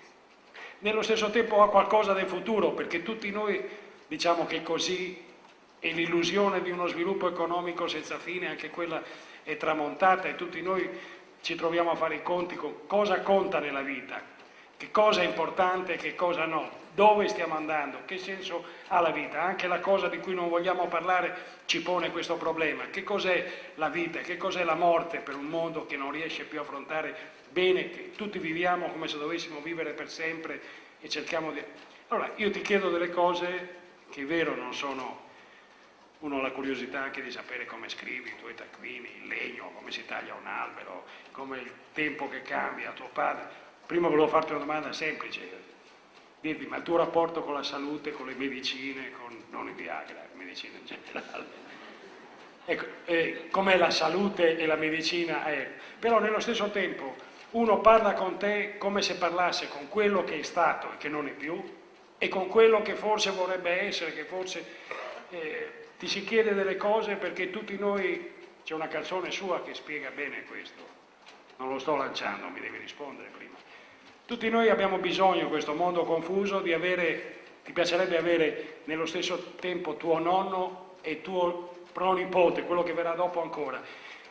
Nello stesso tempo ha qualcosa del futuro, perché tutti noi diciamo che così è l'illusione di uno sviluppo economico senza fine, anche quella è tramontata e tutti noi ci troviamo a fare i conti con cosa conta nella vita, che cosa è importante e che cosa no, dove stiamo andando, che senso ha la vita. Anche la cosa di cui non vogliamo parlare ci pone questo problema: che cos'è la vita, che cos'è la morte per un mondo che non riesce più a affrontare bene, che tutti viviamo come se dovessimo vivere per sempre e cerchiamo di... Allora, io ti chiedo delle cose che è vero non sono... Uno ha la curiosità anche di sapere come scrivi, i tuoi taccuini, il legno, come si taglia un albero, come il tempo che cambia, tuo padre. Prima volevo farti una domanda semplice, dirti, ma il tuo rapporto con la salute, con le medicine, non il Viagra, le medicine in generale, ecco, com'è la salute e la medicina? Però nello stesso tempo uno parla con te come se parlasse con quello che è stato e che non è più, e con quello che forse vorrebbe essere, che forse ti si chiede delle cose, perché tutti noi, c'è una canzone sua che spiega bene questo, non lo sto lanciando, mi devi rispondere prima. Tutti noi abbiamo bisogno, in questo mondo confuso, di avere, ti piacerebbe avere nello stesso tempo tuo nonno e tuo pronipote, quello che verrà dopo ancora,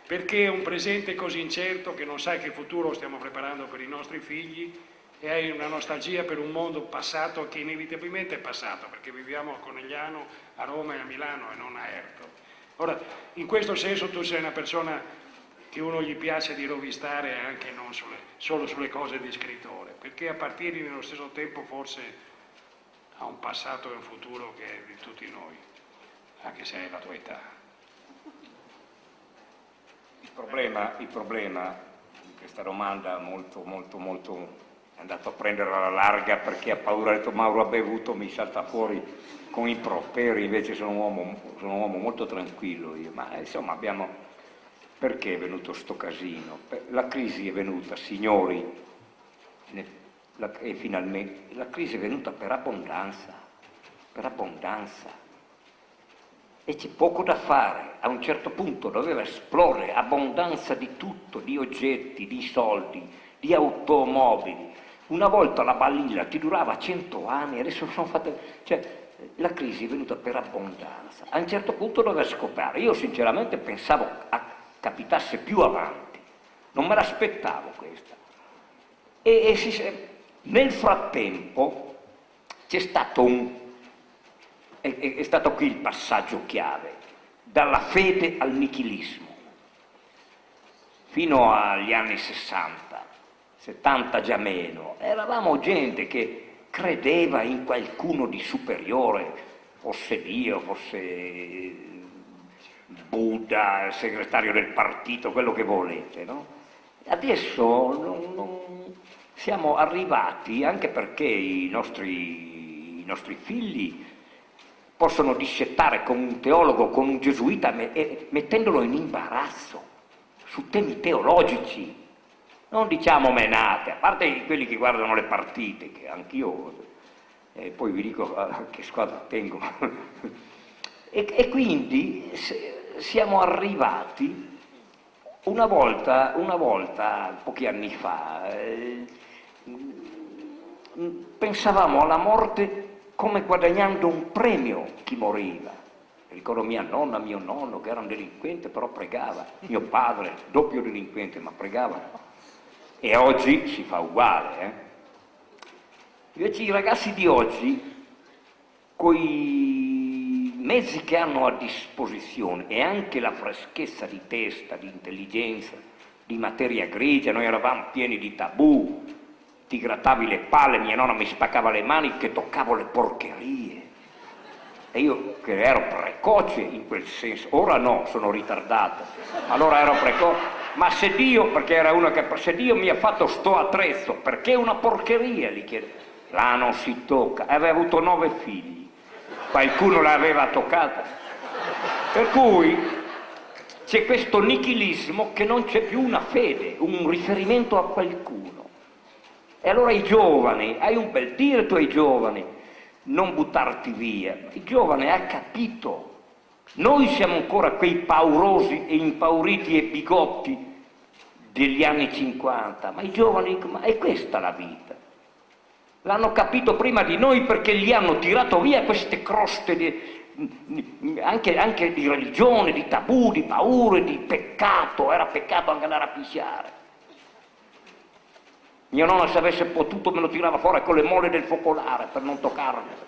perché è un presente così incerto che non sai che futuro stiamo preparando per i nostri figli e hai una nostalgia per un mondo passato che inevitabilmente è passato, perché viviamo a Conegliano, a Roma e a Milano e non a Erto. Ora, in questo senso tu sei una persona che uno gli piace di rovistare anche non solo sulle cose di scrittore, perché appartieni nello stesso tempo forse a un passato e un futuro che è di tutti noi, anche se è la tua età. Il problema di questa domanda molto è andato a prenderla alla larga perché ha paura, ha detto Mauro ha bevuto, mi salta fuori con improperi, invece sono un uomo molto tranquillo io, ma insomma perché è venuto sto casino? La crisi è venuta, signori, e finalmente la crisi è venuta per abbondanza, e c'è poco da fare. A un certo punto doveva esplodere abbondanza di tutto, di oggetti, di soldi, di automobili. Una volta la balilla ti durava 100 anni, adesso sono fatte... Cioè, la crisi è venuta per abbondanza. A un certo punto doveva scopare. Io sinceramente pensavo capitasse più avanti, non me l'aspettavo questa. Nel frattempo c'è stato è stato qui il passaggio chiave, dalla fede al nichilismo. Fino agli anni 60, 70 già meno, eravamo gente che credeva in qualcuno di superiore, fosse Dio, fosse Buddha, il segretario del partito, quello che volete, no? Adesso siamo arrivati, anche perché i nostri figli possono discettare con un teologo, con un gesuita, mettendolo in imbarazzo su temi teologici, non diciamo menate, a parte quelli che guardano le partite, che anch'io, poi vi dico che squadra tengo, e quindi siamo arrivati, una volta, pochi anni fa, pensavamo alla morte come guadagnando un premio chi moriva. Ricordo mia nonna, mio nonno, che era un delinquente, però pregava. Mio padre, doppio delinquente, ma pregava. E oggi si fa uguale. Invece i ragazzi di oggi, coi mezzi che hanno a disposizione e anche la freschezza di testa, di intelligenza, di materia grigia, noi eravamo pieni di tabù, ti grattavi le palle, mia nonna mi spaccava le mani che toccavo le porcherie. E io che ero precoce in quel senso, ora no, sono ritardato, allora ero precoce, Ma se Dio, perché era uno che, se Dio mi ha fatto sto attrezzo, perché è una porcheria, gli chiede. Là non si tocca, aveva avuto 9 figli, qualcuno l'aveva toccata. Per cui c'è questo nichilismo che non c'è più una fede, un riferimento a qualcuno. E allora i giovani, hai un bel dire tu ai giovani, non buttarti via. Il giovane ha capito. Noi siamo ancora quei paurosi e impauriti e bigotti degli anni 50, ma i giovani dicono, ma è questa la vita? L'hanno capito prima di noi perché gli hanno tirato via queste croste anche di religione, di tabù, di paure, di peccato. Era peccato anche andare a picchiare. Mia nonna, se avesse potuto, me lo tirava fuori con le mole del focolare per non toccarlo.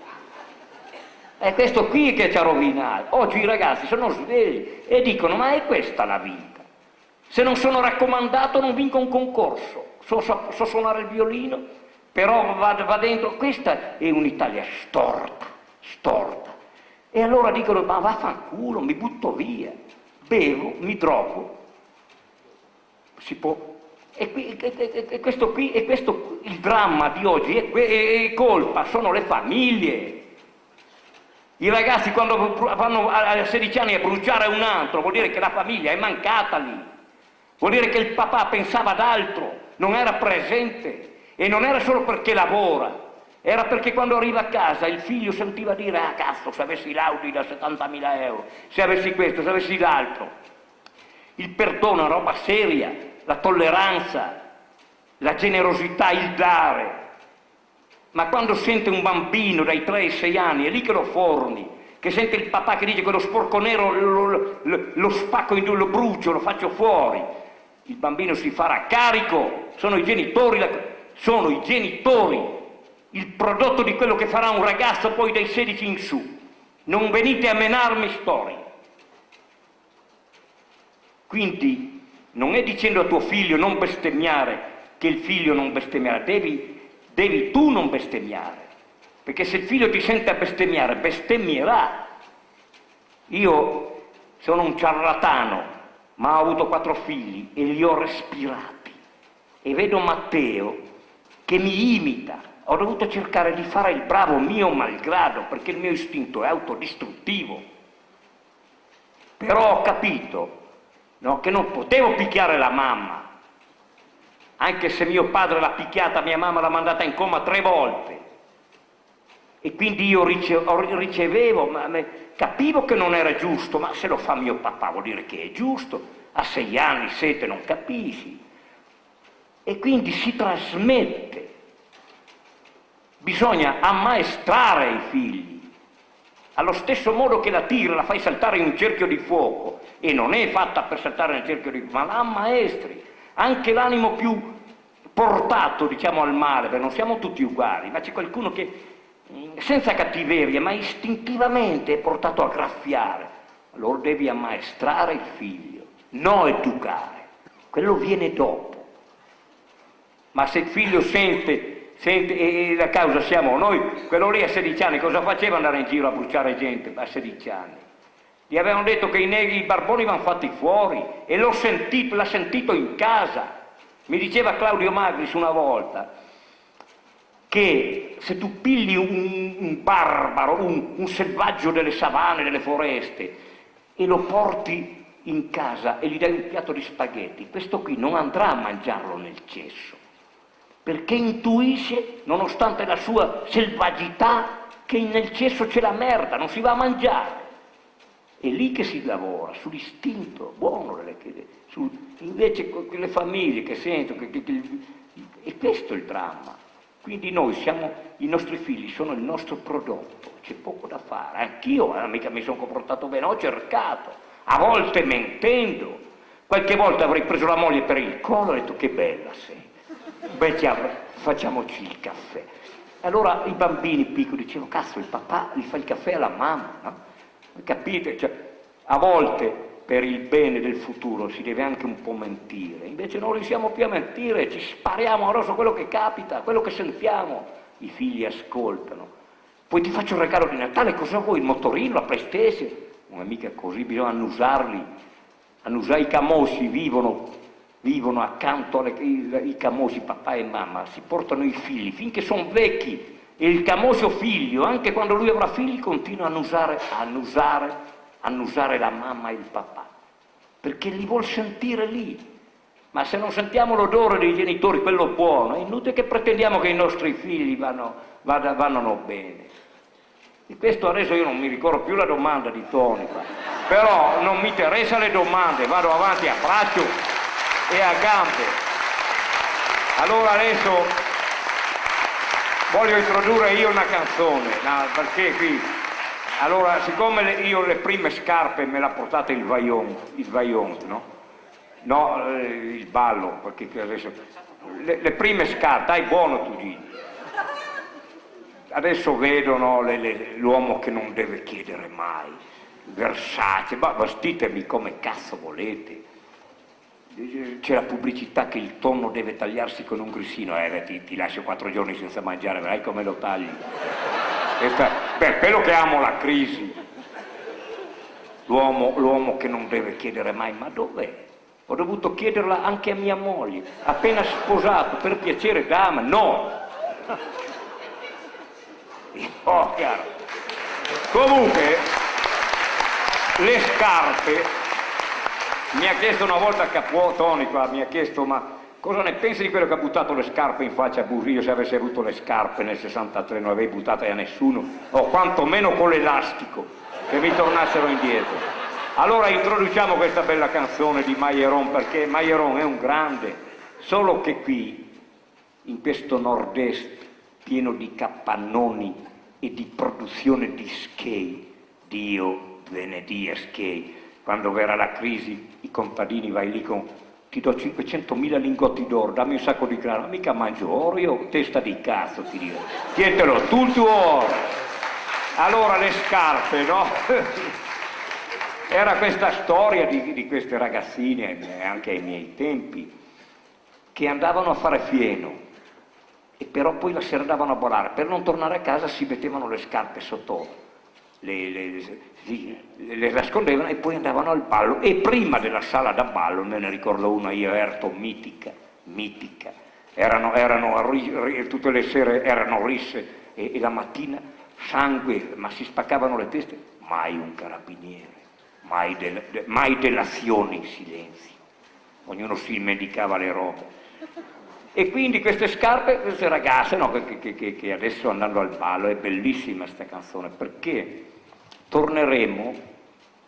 È questo qui che ci ha rovinato. Oggi i ragazzi sono svegli e dicono, ma è questa la vita? Se non sono raccomandato non vinco un concorso. So suonare il violino, però va dentro. Questa è un'Italia storta, storta. E allora dicono, ma vaffanculo, mi butto via, bevo, mi drogo. Si può. E questo qui, il dramma di oggi è colpa, sono le famiglie. I ragazzi quando vanno a 16 anni a bruciare un altro, vuol dire che la famiglia è mancata lì. Vuol dire che il papà pensava ad altro, non era presente. E non era solo perché lavora, era perché quando arriva a casa il figlio sentiva dire, ah cazzo, se avessi l'Audi da 70.000 euro, se avessi questo, se avessi l'altro. Il perdono è una roba seria, la tolleranza, la generosità, il dare. Ma quando sente un bambino dai 3 ai 6 anni, è lì che lo forni, che sente il papà che dice che lo sporco nero lo spacco, lo brucio, lo faccio fuori, il bambino si farà carico, sono i genitori, il prodotto di quello che farà un ragazzo poi dai 16 in su. Non venite a menarmi storie. Quindi non è dicendo a tuo figlio non bestemmiare che il figlio non bestemmiare, devi tu non bestemmiare, perché se il figlio ti sente a bestemmiare, bestemmierà. Io sono un ciarlatano, ma ho avuto 4 figli e li ho respirati e vedo Matteo che mi imita. Ho dovuto cercare di fare il bravo mio malgrado, perché il mio istinto è autodistruttivo. Però ho capito, no, che non potevo picchiare la mamma, anche se mio padre l'ha picchiata, mia mamma l'ha mandata in coma 3 volte. E quindi io ricevevo, capivo che non era giusto, ma se lo fa mio papà vuol dire che è giusto. A 6 anni, 7 non capisci. E quindi si trasmette. Bisogna ammaestrare i figli. Allo stesso modo che la tigre la fai saltare in un cerchio di fuoco, e non è fatta per saltare nel cerchio di fuoco, ma la ammaestri. Anche l'animo più portato, diciamo, al male, perché non siamo tutti uguali, ma c'è qualcuno che senza cattiveria, ma istintivamente è portato a graffiare. Allora devi ammaestrare il figlio, non educare. Quello viene dopo. Ma se il figlio sente e la causa siamo noi, quello lì a 16 anni cosa faceva andare in giro a bruciare gente a 16 anni? Gli avevano detto che i negri, i barboni vanno fatti fuori e l'ha sentito in casa. Mi diceva Claudio Magris una volta che se tu pigli un barbaro, un selvaggio delle savane, delle foreste e lo porti in casa e gli dai un piatto di spaghetti, questo qui non andrà a mangiarlo nel cesso, perché intuisce, nonostante la sua selvagità, che nel cesso c'è la merda, non si va a mangiare. È lì che si lavora, sull'istinto buono invece con le famiglie che sentono, e questo è il dramma. Quindi i nostri figli sono il nostro prodotto, c'è poco da fare. Anch'io mica mi sono comportato bene, ho cercato, a volte mentendo, qualche volta avrei preso la moglie per il collo e ho detto che bella sei, facciamoci il caffè. Allora i bambini piccoli dicevano, cazzo, il papà gli fa il caffè alla mamma, no? Capite? Cioè, a volte per il bene del futuro si deve anche un po' mentire, invece non riusciamo più a mentire, ci spariamo addosso quello che capita, quello che sentiamo. I figli ascoltano. Poi ti faccio un regalo di Natale, cosa vuoi? Il motorino, la PlayStation? Non è mica così, bisogna annusarli. Annusare i camossi vivono vivono accanto ai camosi papà e mamma, si portano i figli finché sono vecchi e il camoso figlio, anche quando lui avrà figli, continua a annusare la mamma e il papà, perché li vuol sentire lì. Ma se non sentiamo l'odore dei genitori, quello buono, è inutile che pretendiamo che i nostri figli vadano bene. E questo adesso io non mi ricordo più la domanda di Tony, però non mi interessa le domande, vado avanti a braccio e a gambe. Allora adesso voglio introdurre io una canzone, perché qui, allora siccome io le prime scarpe me l'ha portate il Vaillant, no? No, il ballo, perché adesso le prime scarpe, dai buono tu Gigi. Adesso vedono l'uomo che non deve chiedere mai, Versace, ma vestitemi come cazzo volete. C'è la pubblicità che il tonno deve tagliarsi con un grissino, ti lascio 4 giorni senza mangiare, vedrai come lo tagli. Quello che amo la crisi. L'uomo che non deve chiedere mai, ma dov'è? Ho dovuto chiederla anche a mia moglie, appena sposato, per piacere dama, no! Oh, chiaro. Comunque, le scarpe, mi ha chiesto una volta Tony qua, mi ha chiesto, ma cosa ne pensi di quello che ha buttato le scarpe in faccia a Busilio? Se avesse avuto le scarpe nel 63 non avevi buttate a nessuno, o quantomeno con l'elastico, che mi tornassero indietro. Allora introduciamo questa bella canzone di Mailleron, perché Mailleron è un grande, solo che qui, in questo nord-est pieno di capannoni e di produzione di skate, Dio benedì skate, quando verrà la crisi i contadini vai lì con ti do 500.000 lingotti d'oro, dammi un sacco di grano, mica mangio oro, io testa di cazzo ti dico, tientelo tu il tuo oro. Allora le scarpe, no? Era questa storia di queste ragazzine, anche ai miei tempi, che andavano a fare fieno, e però poi la sera andavano a volare. Per non tornare a casa si mettevano le scarpe sotto, le nascondevano e poi andavano al ballo. E prima della sala da ballo, me ne ricordo una io, Erto, mitica, tutte le sere erano risse e la mattina sangue, ma si spaccavano le teste, mai un carabiniere. Mai delazione in silenzio, ognuno si mendicava le robe. E quindi queste scarpe, queste ragazze, no, che adesso andando al ballo, è bellissima questa canzone, perché torneremo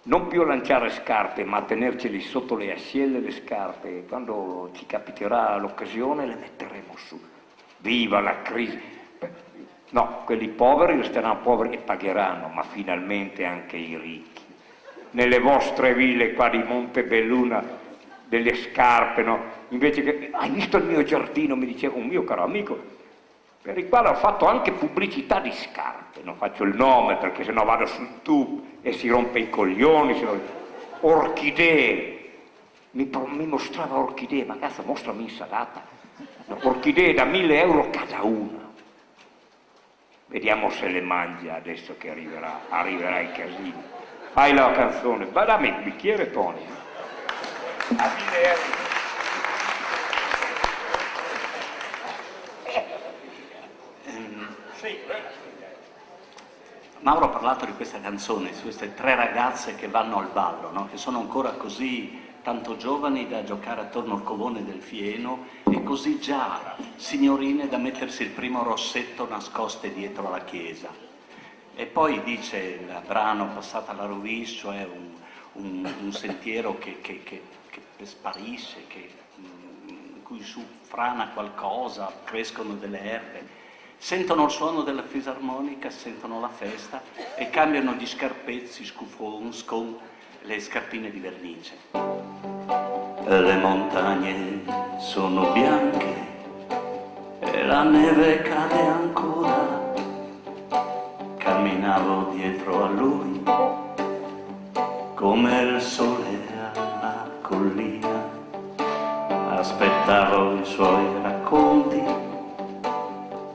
non più a lanciare scarpe, ma a tenerceli sotto le ascelle le scarpe, e quando ci capiterà l'occasione le metteremo su. Viva la crisi! No, quelli poveri resteranno poveri e pagheranno, ma finalmente anche i ricchi. Nelle vostre ville qua di Montebelluna, delle scarpe, no? Invece che, hai visto il mio giardino, mi diceva un mio caro amico, per il quale ho fatto anche pubblicità di scarpe, non faccio il nome perché sennò vado su YouTube e si rompe i coglioni, orchidee, mi mostrava orchidee, ma cazzo mostrami insalata, no, orchidee da 1.000 euro cada una. Vediamo se le mangia adesso che arriverà il casino. Fai la canzone, ma dammi il bicchiere Tony. A 1.000 euro. Mauro ha parlato di questa canzone, su queste 3 ragazze che vanno al ballo, no? Che sono ancora così tanto giovani da giocare attorno al covone del fieno e così già signorine da mettersi il primo rossetto nascoste dietro la chiesa. E poi dice il brano Passata la Rovisse, cioè un sentiero che sparisce, in cui su frana qualcosa, crescono delle erbe, sentono il suono della fisarmonica, sentono la festa e cambiano gli scarpezzi con le scarpine di vernice. Le montagne sono bianche e la neve cade ancora. Camminavo dietro a lui come il sole alla collina, aspettavo i suoi racconti,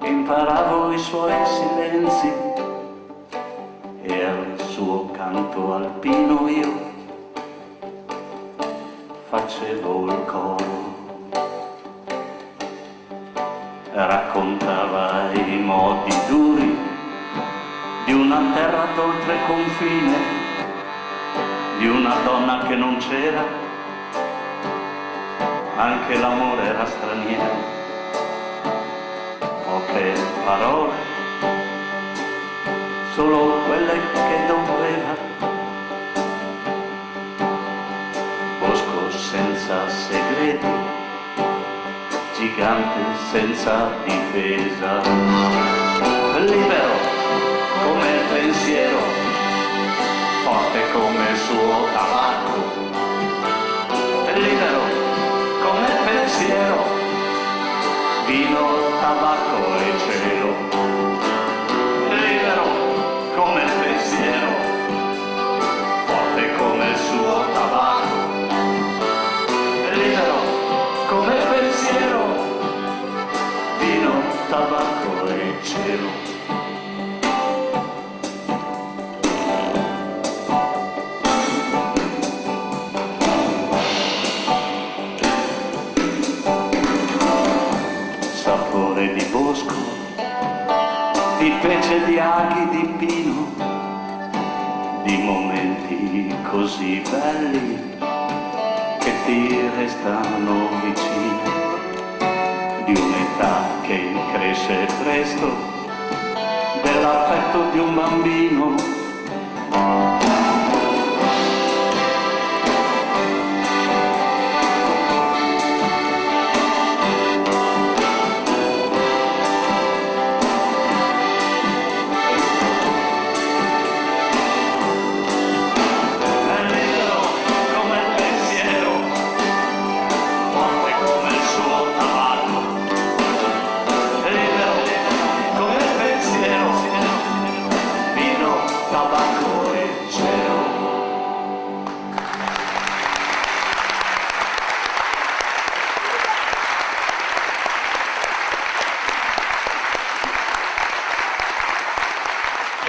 imparavo i suoi silenzi e al suo canto alpino io facevo il coro, raccontava i modi duri di una terra d'oltre confine, di una donna che non c'era, anche l'amore era straniero, poche parole, solo quelle che doveva. Bosco senza segreti, gigante senza difesa, libero come il pensiero, forte come il suo tabacco, libero come il pensiero, vino, tabacco e cielo, libero come il pensiero, forte come il suo tabacco, libero come il pensiero, vino, tabacco e cielo. Sapore di bosco, di pece, di aghi, di pino, di momenti così belli che ti restano vicini, di un'età che cresce presto, dell'affetto di un bambino.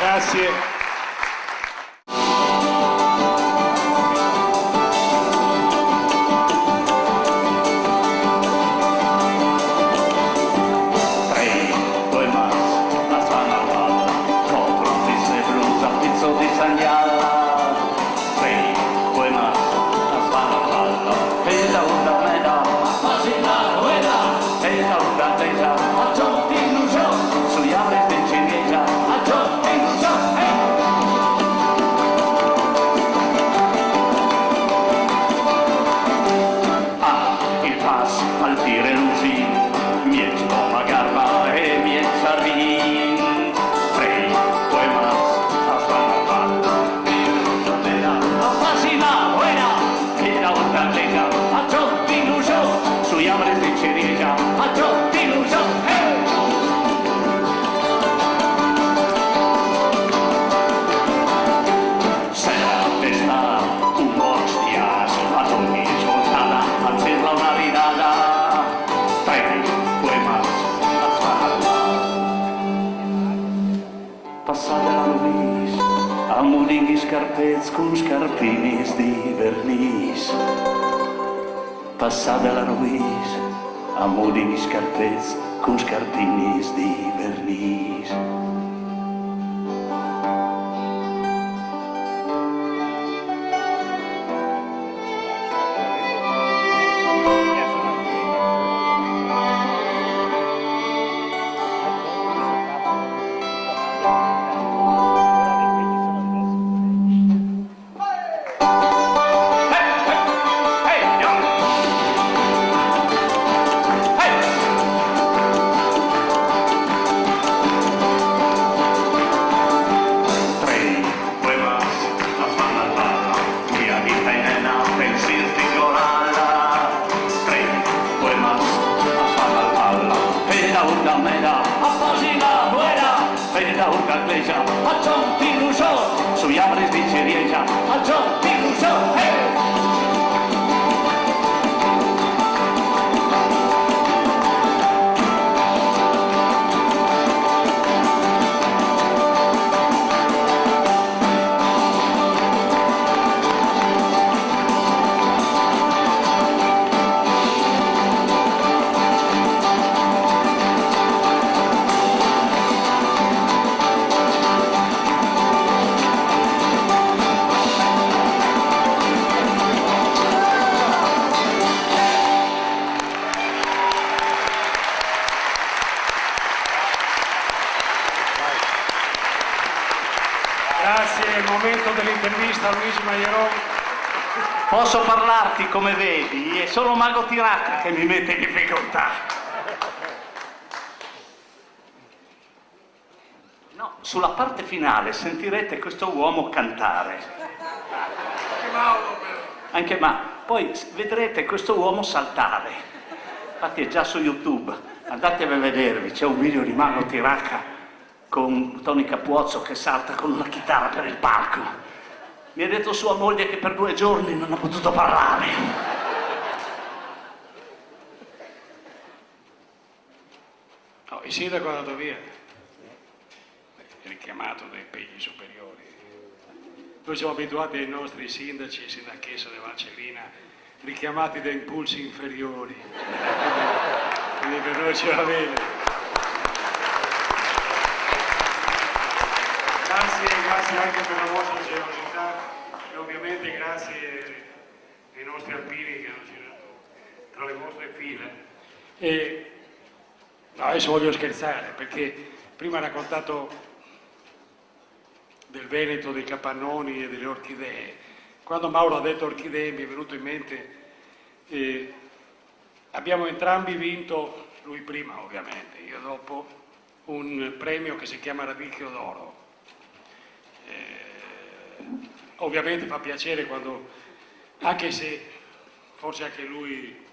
Grazie. Scarpets con scarpinis di vernis, passate la Ruiz, amori di scarpets con scarpinis di vernis. Luigi Maieron. Posso parlarti, come vedi, è solo Mago Tiracca che mi mette in difficoltà. No, sulla parte finale sentirete questo uomo cantare. Che Mauro però. Anche poi vedrete questo uomo saltare. Infatti è già su YouTube, andatevi a vedervi, c'è un video di Mago Tiracca con Tony Capuozzo che salta con una chitarra per il palco. Mi ha detto sua moglie che per 2 giorni non ha potuto parlare. No, il sindaco è andato via, è richiamato dai pegni superiori. Noi siamo abituati ai nostri sindaci e sindachesse di Valcellina richiamati da impulsi inferiori. Quindi per noi ce va bene. Grazie anche per la vostra generosità e ovviamente grazie ai nostri alpini che hanno girato tra le vostre file. E no, adesso voglio scherzare perché prima ha raccontato del Veneto, dei capannoni e delle orchidee. Quando Mauro ha detto orchidee mi è venuto in mente, abbiamo entrambi vinto, lui prima ovviamente, io dopo, un premio che si chiama Radicchio d'Oro. Ovviamente fa piacere quando, anche se forse anche lui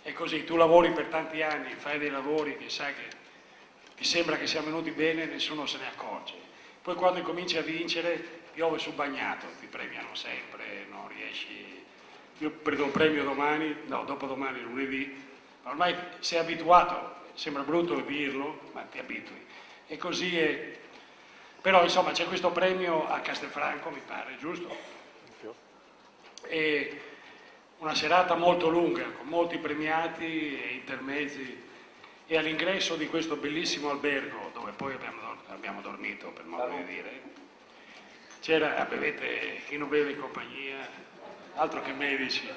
è così, tu lavori per tanti anni, fai dei lavori che sai che ti sembra che siano venuti bene e nessuno se ne accorge. Poi quando incominci a vincere piove sul bagnato, ti premiano sempre, non riesci. Io prendo un premio domani, no, dopodomani, lunedì, ma ormai sei abituato, sembra brutto dirlo, ma ti abitui. E così è. Però insomma c'è questo premio a Castelfranco, mi pare, giusto? E una serata molto lunga, con molti premiati e intermezzi, e all'ingresso di questo bellissimo albergo, dove poi abbiamo dormito, per modo di dire, c'era, bevete, chi non beve in compagnia, altro che medici.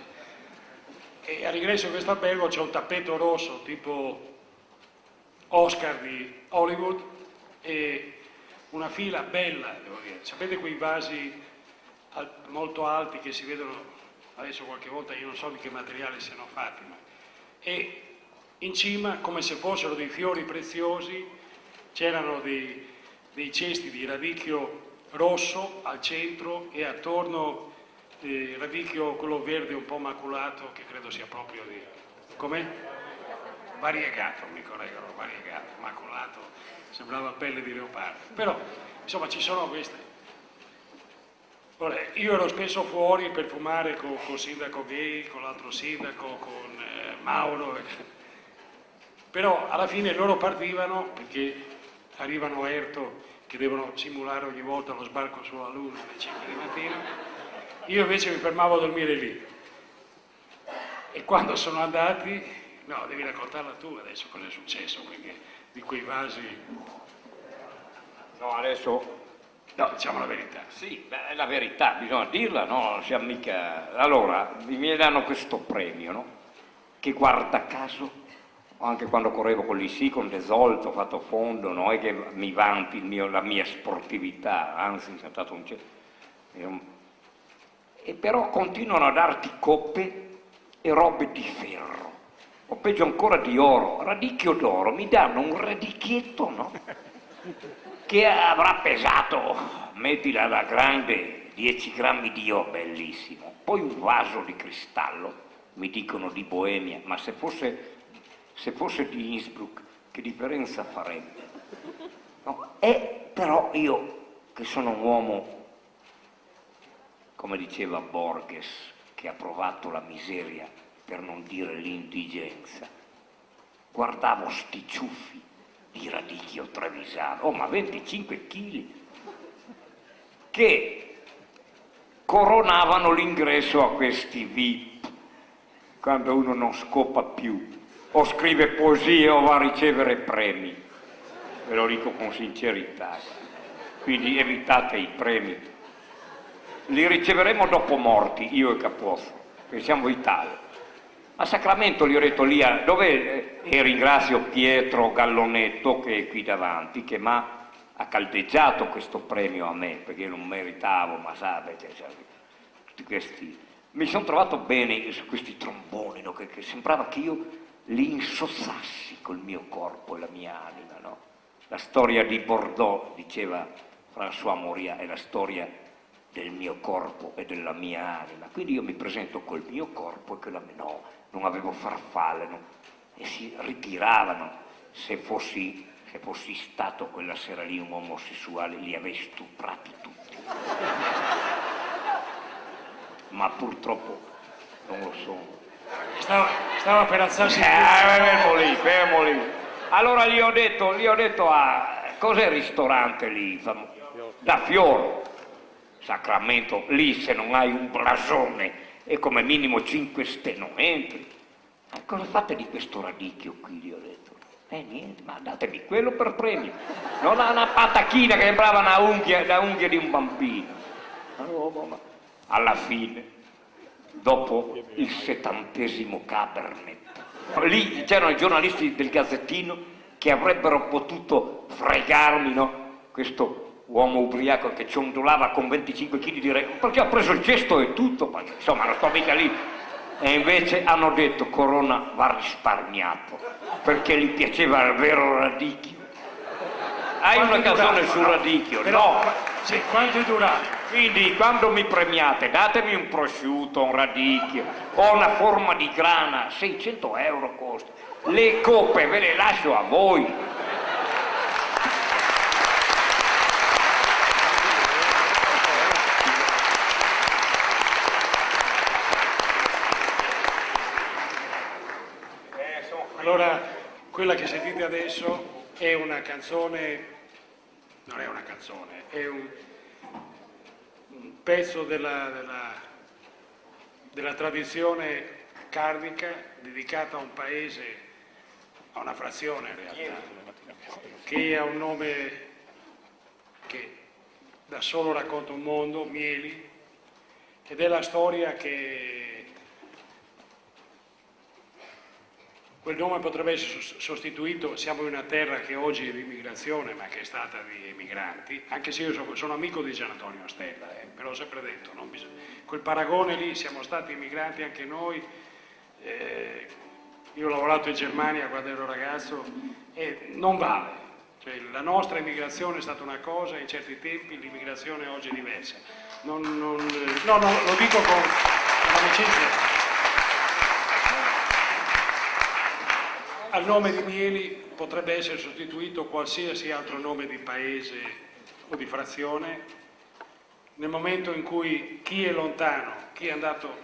E all'ingresso di questo albergo c'è un tappeto rosso, tipo Oscar di Hollywood, e una fila bella, devo dire. Sapete quei vasi molto alti che si vedono adesso qualche volta, io non so di che materiale siano fatti, e in cima, come se fossero dei fiori preziosi, c'erano dei cesti di radicchio rosso al centro e attorno radicchio quello verde un po' maculato, che credo sia proprio di... com'è? Variegato, mi correggono, variegato, maculato, sembrava pelle di leopardo. Però, insomma, ci sono queste. Ora, io ero spesso fuori per fumare col sindaco Gay, con l'altro sindaco, con Mauro, però alla fine loro partivano perché arrivano a Erto che devono simulare ogni volta lo sbarco sulla Luna alle 5 di mattina, io invece mi fermavo a dormire lì. E quando sono andati, no, devi raccontarla tu adesso cosa è successo, perché di quei vasi... No, adesso... No, diciamo la verità. Sì, beh, è la verità, bisogna dirla, no? Non siamo mica... Allora, mi danno questo premio, no? Che guarda caso, anche quando correvo con l'IC, con Desolt, ho fatto fondo, non è che mi vanti la mia sportività, anzi, sono stato un... E però continuano a darti coppe e robe di ferro, o peggio ancora di oro, radicchio d'oro, mi danno un radicchietto, no? Che avrà pesato, mettila alla grande, 10 grammi di oro, bellissimo. Poi un vaso di cristallo, mi dicono di Boemia, ma se fosse di Innsbruck, che differenza farebbe? No? Però io, che sono un uomo, come diceva Borges, che ha provato la miseria, per non dire l'indigenza, guardavo sti ciuffi di radicchio trevisano, ma 25 kg, che coronavano l'ingresso a questi VIP, quando uno non scopa più, o scrive poesie o va a ricevere premi, ve lo dico con sincerità, quindi evitate i premi, li riceveremo dopo morti, io e Capuozzo, perché siamo Italia. A Sacramento gli ho detto lì, e ringrazio Pietro Gallonetto che è qui davanti, che mi ha caldeggiato questo premio a me, perché io non meritavo, ma sa, tutti questi... Mi sono trovato bene su questi tromboni, no? Che sembrava che io li insossassi col mio corpo e la mia anima, no? La storia di Bordeaux, diceva François Moria, è la storia del mio corpo e della mia anima. Quindi io mi presento col mio corpo e con la mia... No, non avevo farfalle, no? E si ritiravano. Se fossi stato quella sera lì un omosessuale, li avrei stuprati tutti. Ma purtroppo non lo sono. Stava per alzarsi. Fermo lì. Allora gli ho detto cos'è il ristorante lì? Da Fioro. Sacramento, lì se non hai un blasone e come minimo 5 stelle non entri. Ma cosa fate di questo radicchio qui? Gli ho detto. Niente, ma datemi quello per premio. Non ha una patachina che sembrava una unghia di un bambino. Ma alla fine, dopo il 70° Cabernet, lì c'erano i giornalisti del Gazzettino che avrebbero potuto fregarmi, no? Questo uomo ubriaco che ciondolava con 25 kg di perché ha preso il cesto e tutto, ma insomma non sto mica lì. E invece hanno detto Corona va risparmiato, perché gli piaceva il vero radicchio. Hai una canzone sul radicchio? Però, No. Sì, quanto è durato? Quindi quando mi premiate datemi un prosciutto, un radicchio o una forma di grana, 600 euro costa. Le coppe ve le lascio a voi. Allora, quella che sentite adesso è una canzone, non è una canzone, è un pezzo della tradizione cardica dedicata a un paese, a una frazione in realtà, che ha un nome che da solo racconta un mondo, Mieli, ed è la storia che quel nome potrebbe essere sostituito. Siamo in una terra che oggi è di immigrazione, ma che è stata di emigranti, anche se io sono amico di Gian Antonio Stella, però ho sempre detto, non bisogna... quel paragone lì, siamo stati immigranti anche noi, io ho lavorato in Germania quando ero ragazzo e non vale, cioè, la nostra immigrazione è stata una cosa, in certi tempi l'immigrazione oggi è diversa. No, lo dico con amicizia. Al nome di Mieli potrebbe essere sostituito qualsiasi altro nome di paese o di frazione nel momento in cui chi è lontano, chi è andato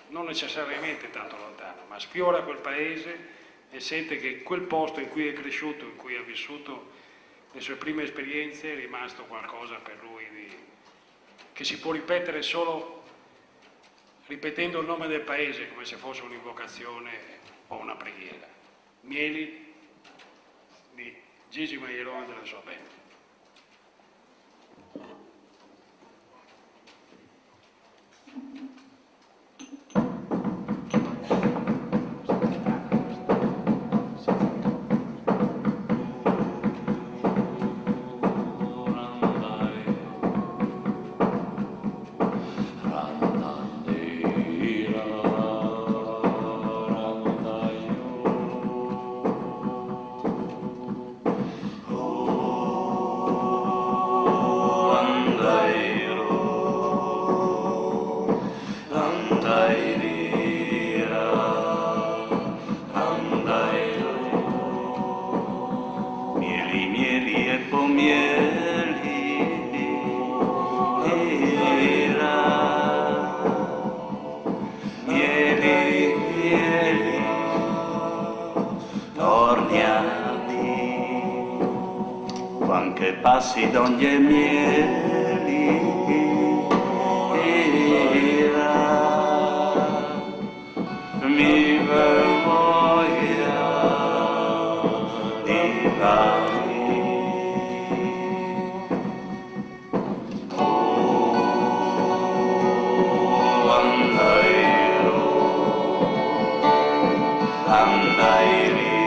non necessariamente tanto lontano, ma sfiora quel paese e sente che quel posto in cui è cresciuto, in cui ha vissuto le sue prime esperienze è rimasto qualcosa per lui che si può ripetere solo ripetendo il nome del paese come se fosse un'invocazione o una preghiera. Mieli di Gigi Maierone della sua band. Passi d'ogni mieli era mi vergogna di vani andai via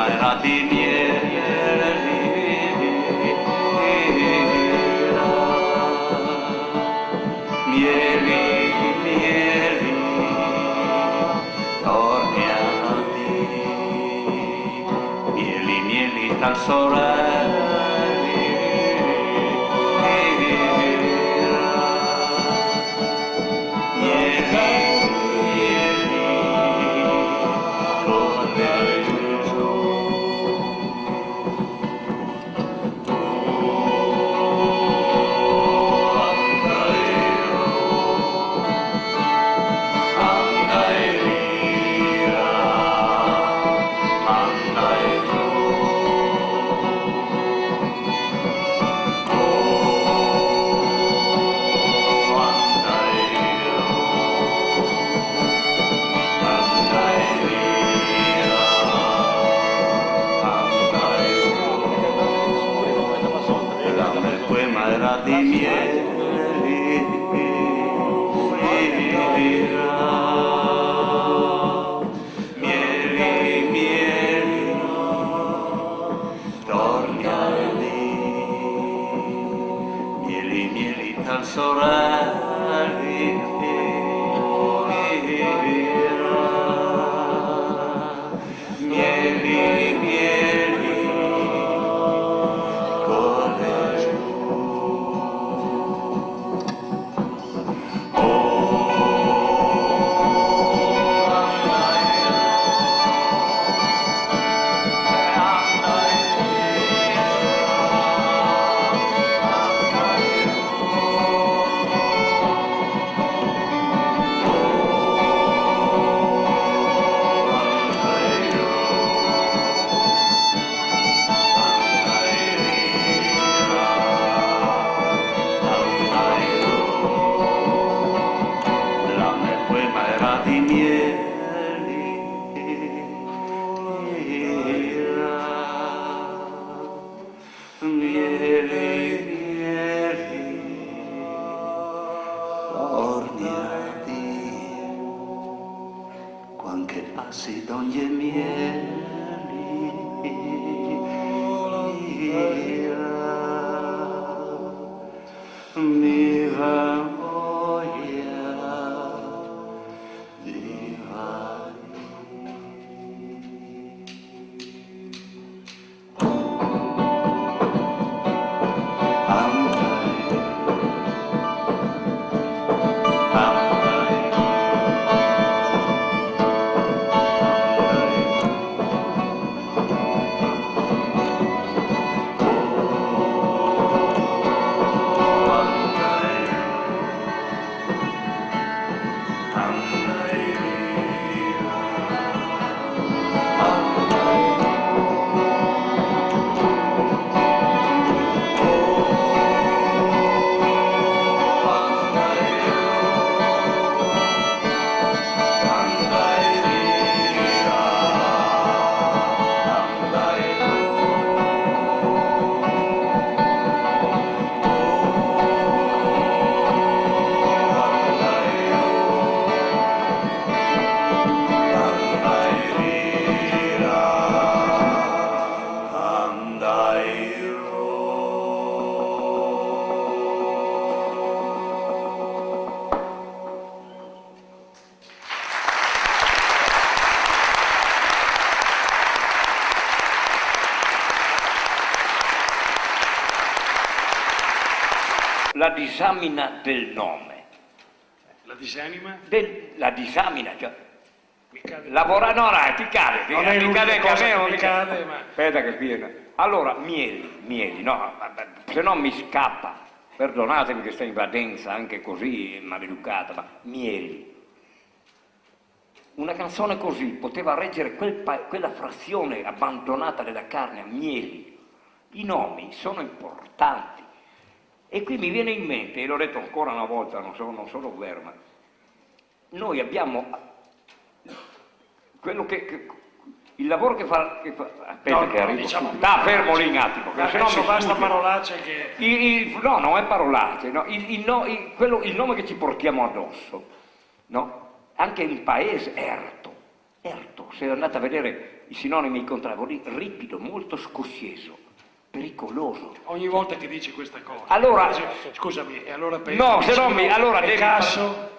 era di mieli. Mieli, mieli, torniati, mieli, mieli dal sole. La disamina del nome. La disanima? La disamina, cioè. Mi cade. Lavora, no, ti cade, Non è mi cade l'unica anche a me, cosa non che mi cade, ma... Aspetta che viene. Allora, mieli, no, se no mi scappa. Perdonatemi questa invadenza anche così maleducata, ma mieli. Una canzone così poteva reggere quella frazione abbandonata della carne a mieli. I nomi sono importanti. E qui mi viene in mente, e l'ho detto ancora una volta, non sono vero, ma noi abbiamo quello il lavoro che fa aspetta che arrivo, diciamo, fermo lì un attimo, se no mi basta sfugge. parolacce che... No, non è parolacce, no, il nome che ci portiamo addosso, no? Anche il paese, Erto, se andate a vedere i sinonimi incontrabili, ripido, molto scosceso, pericoloso. Ogni volta che dici questa cosa. Allora- Scusami, e allora pensi... No, se no allora è devi... Casso?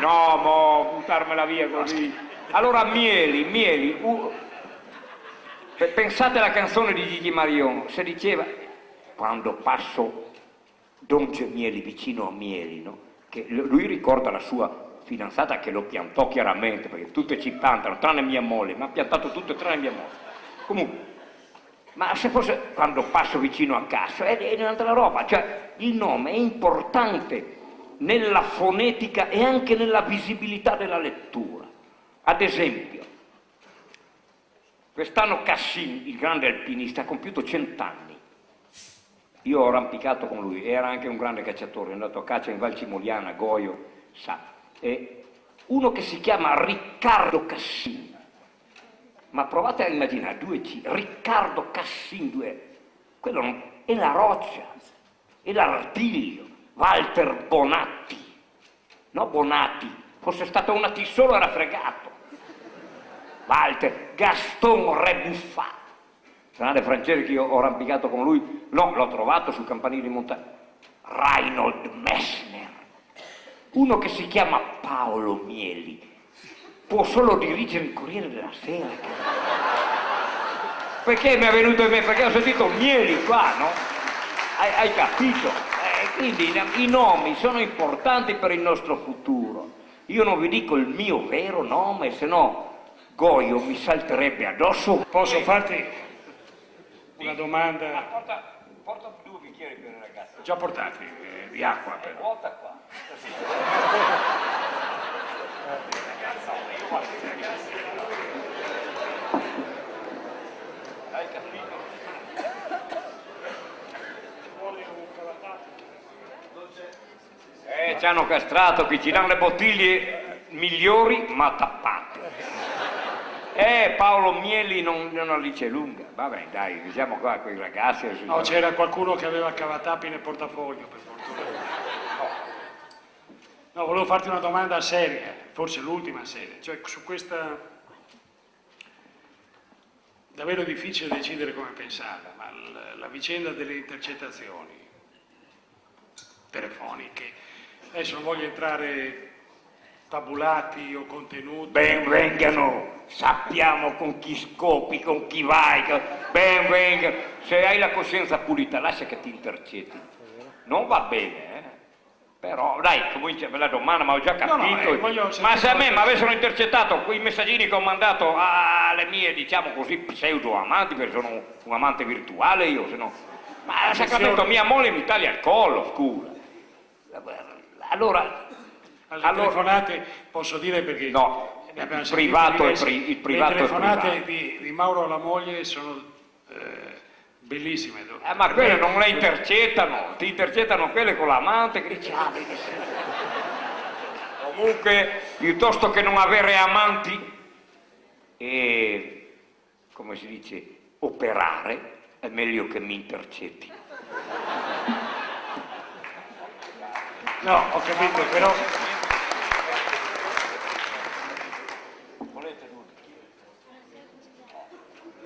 No, mo, buttarmela via così. Allora Mieli, pensate alla canzone di Gigi Marion, se diceva, quando passo Don Gemieli vicino a Mieli, no? Che lui ricorda la sua fidanzata che lo piantò chiaramente, perché tutte ci piantano, tranne mia moglie, mi ha piantato tutto tranne mia moglie. Comunque, ma se fosse quando passo vicino a Casso, è un'altra roba, cioè il nome è importante nella fonetica e anche nella visibilità della lettura. Ad esempio, quest'anno Cassin, il grande alpinista, ha compiuto 100 anni. Io ho arrampicato con lui, era anche un grande cacciatore, è andato a caccia in Val Cimoliana, Goio, sa. E uno che si chiama Riccardo Cassin, ma provate a immaginare, 2C, Riccardo Cassin, quello è la roccia, è l'artiglio, Walter Bonatti, no Bonatti, fosse stato una T solo era fregato. Walter, Gaston Rebuffat, grande francese che io ho arrampicato con lui, no, l'ho trovato sul campanile di montagna. Reinhold Messner, uno che si chiama Paolo Mieli, può solo dirigere il Corriere della Sera. Perché mi è venuto in me? Perché ho sentito Mieli qua, no? Hai capito? Quindi i nomi sono importanti per il nostro futuro. Io non vi dico il mio vero nome, se no Goio mi salterebbe addosso. Posso farti una domanda? Porta 2 bicchieri per il ragazzo. Già portati, di acqua però. Porta qua. Hai capito? Ci hanno castrato, qui ci danno le bottiglie migliori ma tappate. Paolo Mieli non la dice lunga. Vabbè, dai, diciamo qua quei ragazzi. No, c'era qualcuno che aveva cavatappi nel portafoglio, per fortuna. No, volevo farti una domanda seria, forse l'ultima seria, cioè su questa... Davvero difficile decidere come pensarla, ma la vicenda delle intercettazioni telefoniche, adesso non voglio entrare tabulati o contenuti. Ben vengano, sappiamo con chi scopi, con chi vai, ben vengano. Se hai la coscienza pulita, lascia che ti intercetti. Non va bene, però dai, comincia per la domanda, ma ho già capito. Ma se a me mi avessero intercettato quei messaggini che ho mandato alle mie, diciamo così, pseudo amanti, perché sono un amante virtuale io, se no. Ma sacramento, mia moglie mi taglia il collo, scusa. Allora, telefonate, posso dire perché... No, ne abbiamo il privato è diversi, privato. Le telefonate di Mauro alla moglie sono bellissime. Ma quelle non le intercettano, ti intercettano quelle con l'amante che dice comunque, piuttosto che non avere amanti e, come si dice, operare, è meglio che mi intercetti. No, ho capito, però... Volete due?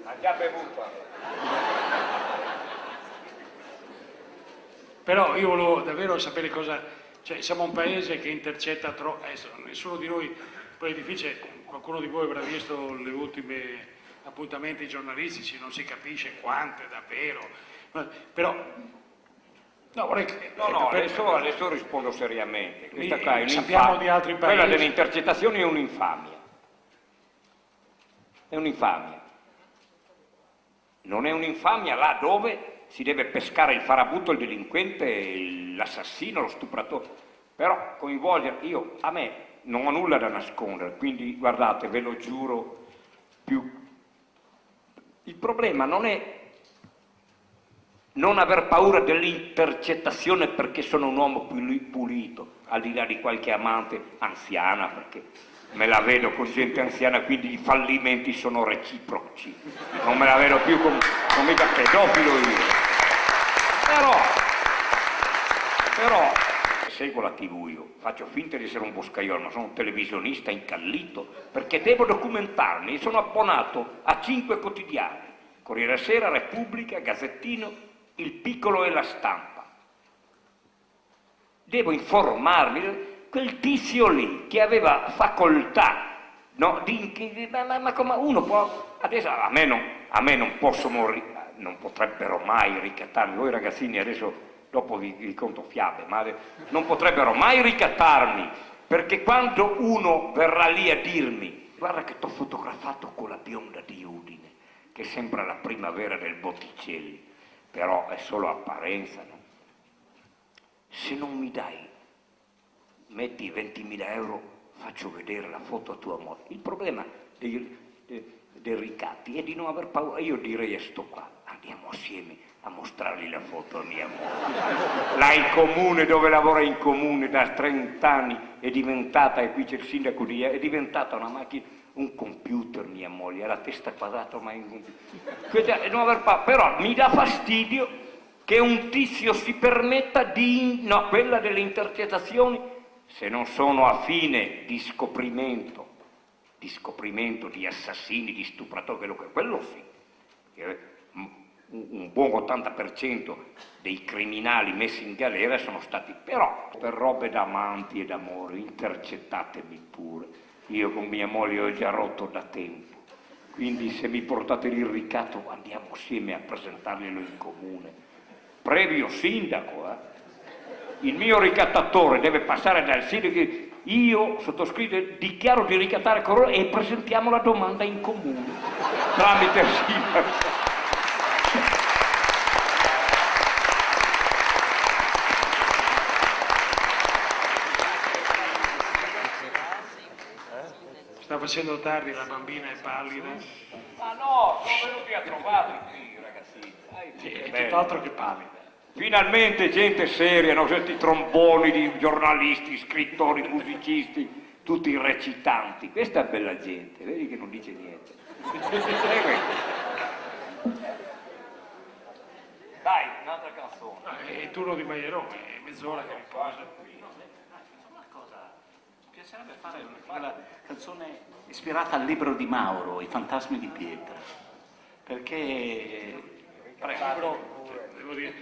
Ha già bevuto. Però io volevo davvero sapere cosa... Cioè, siamo un paese che intercetta troppo... nessuno di noi... Poi è difficile, qualcuno di voi avrà visto le ultime appuntamenti giornalistici, non si capisce quante davvero... Però... No, vorrei che... Adesso rispondo seriamente. Questa qua è sappiamo di altri paesi... Quella delle intercettazioni è un'infamia. È un'infamia. Non è un'infamia là dove si deve pescare il farabutto, il delinquente, l'assassino, lo stupratore. Però coinvolgere, a me non ho nulla da nascondere, quindi guardate, ve lo giuro, il problema non è non aver paura dell'intercettazione perché sono un uomo pulito, al di là di qualche amante anziana, perché me la vedo con gente anziana, quindi i fallimenti sono reciproci. Non me la vedo più con mica pedofilo io. Però, seguo la TV io, faccio finta di essere un boscaiolo, ma sono un televisionista incallito, perché devo documentarmi e sono abbonato a 5 quotidiani, Corriere Sera, Repubblica, Gazzettino, Il Piccolo e La Stampa. Devo informarmi, quel tizio lì che aveva facoltà, no, ma come uno può, adesso a me non posso morire, non potrebbero mai ricattarmi, voi ragazzini adesso dopo vi conto fiabe, ma non potrebbero mai ricattarmi, perché quando uno verrà lì a dirmi guarda che t'ho fotografato con la bionda di Udine, che sembra la primavera del Botticelli, però è solo apparenza, no? Se non mi dai, metti 20.000 euro, faccio vedere la foto a tua moglie. Il problema dei ricatti è di non aver paura. Io direi a sto qua, andiamo assieme a mostrargli la foto a mia moglie. Là in comune, dove lavora in comune da 30 anni, è diventata, e qui c'è il sindaco di è diventata una macchina, un computer mia moglie, ha la testa quadrata ma in computer. Non aver paura. Però mi dà fastidio che un tizio si permetta no, quella delle intercettazioni, se non sono a fine di scoprimento di assassini, di stupratori, quello sì. Un buon 80% dei criminali messi in galera sono stati, però per robe d'amanti e d'amore, intercettatemi pure. Io con mia moglie ho già rotto da tempo, quindi se mi portate lì il ricatto andiamo assieme a presentarglielo in comune. Previo sindaco, Il mio ricattatore deve passare dal sindaco, io sottoscritto dichiaro di ricattare con loro e presentiamo la domanda in comune tramite il sindaco. Sta facendo tardi, la bambina è pallida. Ma no, sono venuti a trovarli qui, ragazzini. Sì, è tutt'altro che pallida. Finalmente gente seria, non senti tromboni di giornalisti, scrittori, musicisti, tutti recitanti. Questa è bella gente, vedi che non dice niente. Dai, un'altra canzone. È il turno di Maierò, è mezz'ora che riposa. Una cosa, mi piacerebbe fare una canzone ispirata al libro di Mauro, I fantasmi di pietra, perché Devo dire,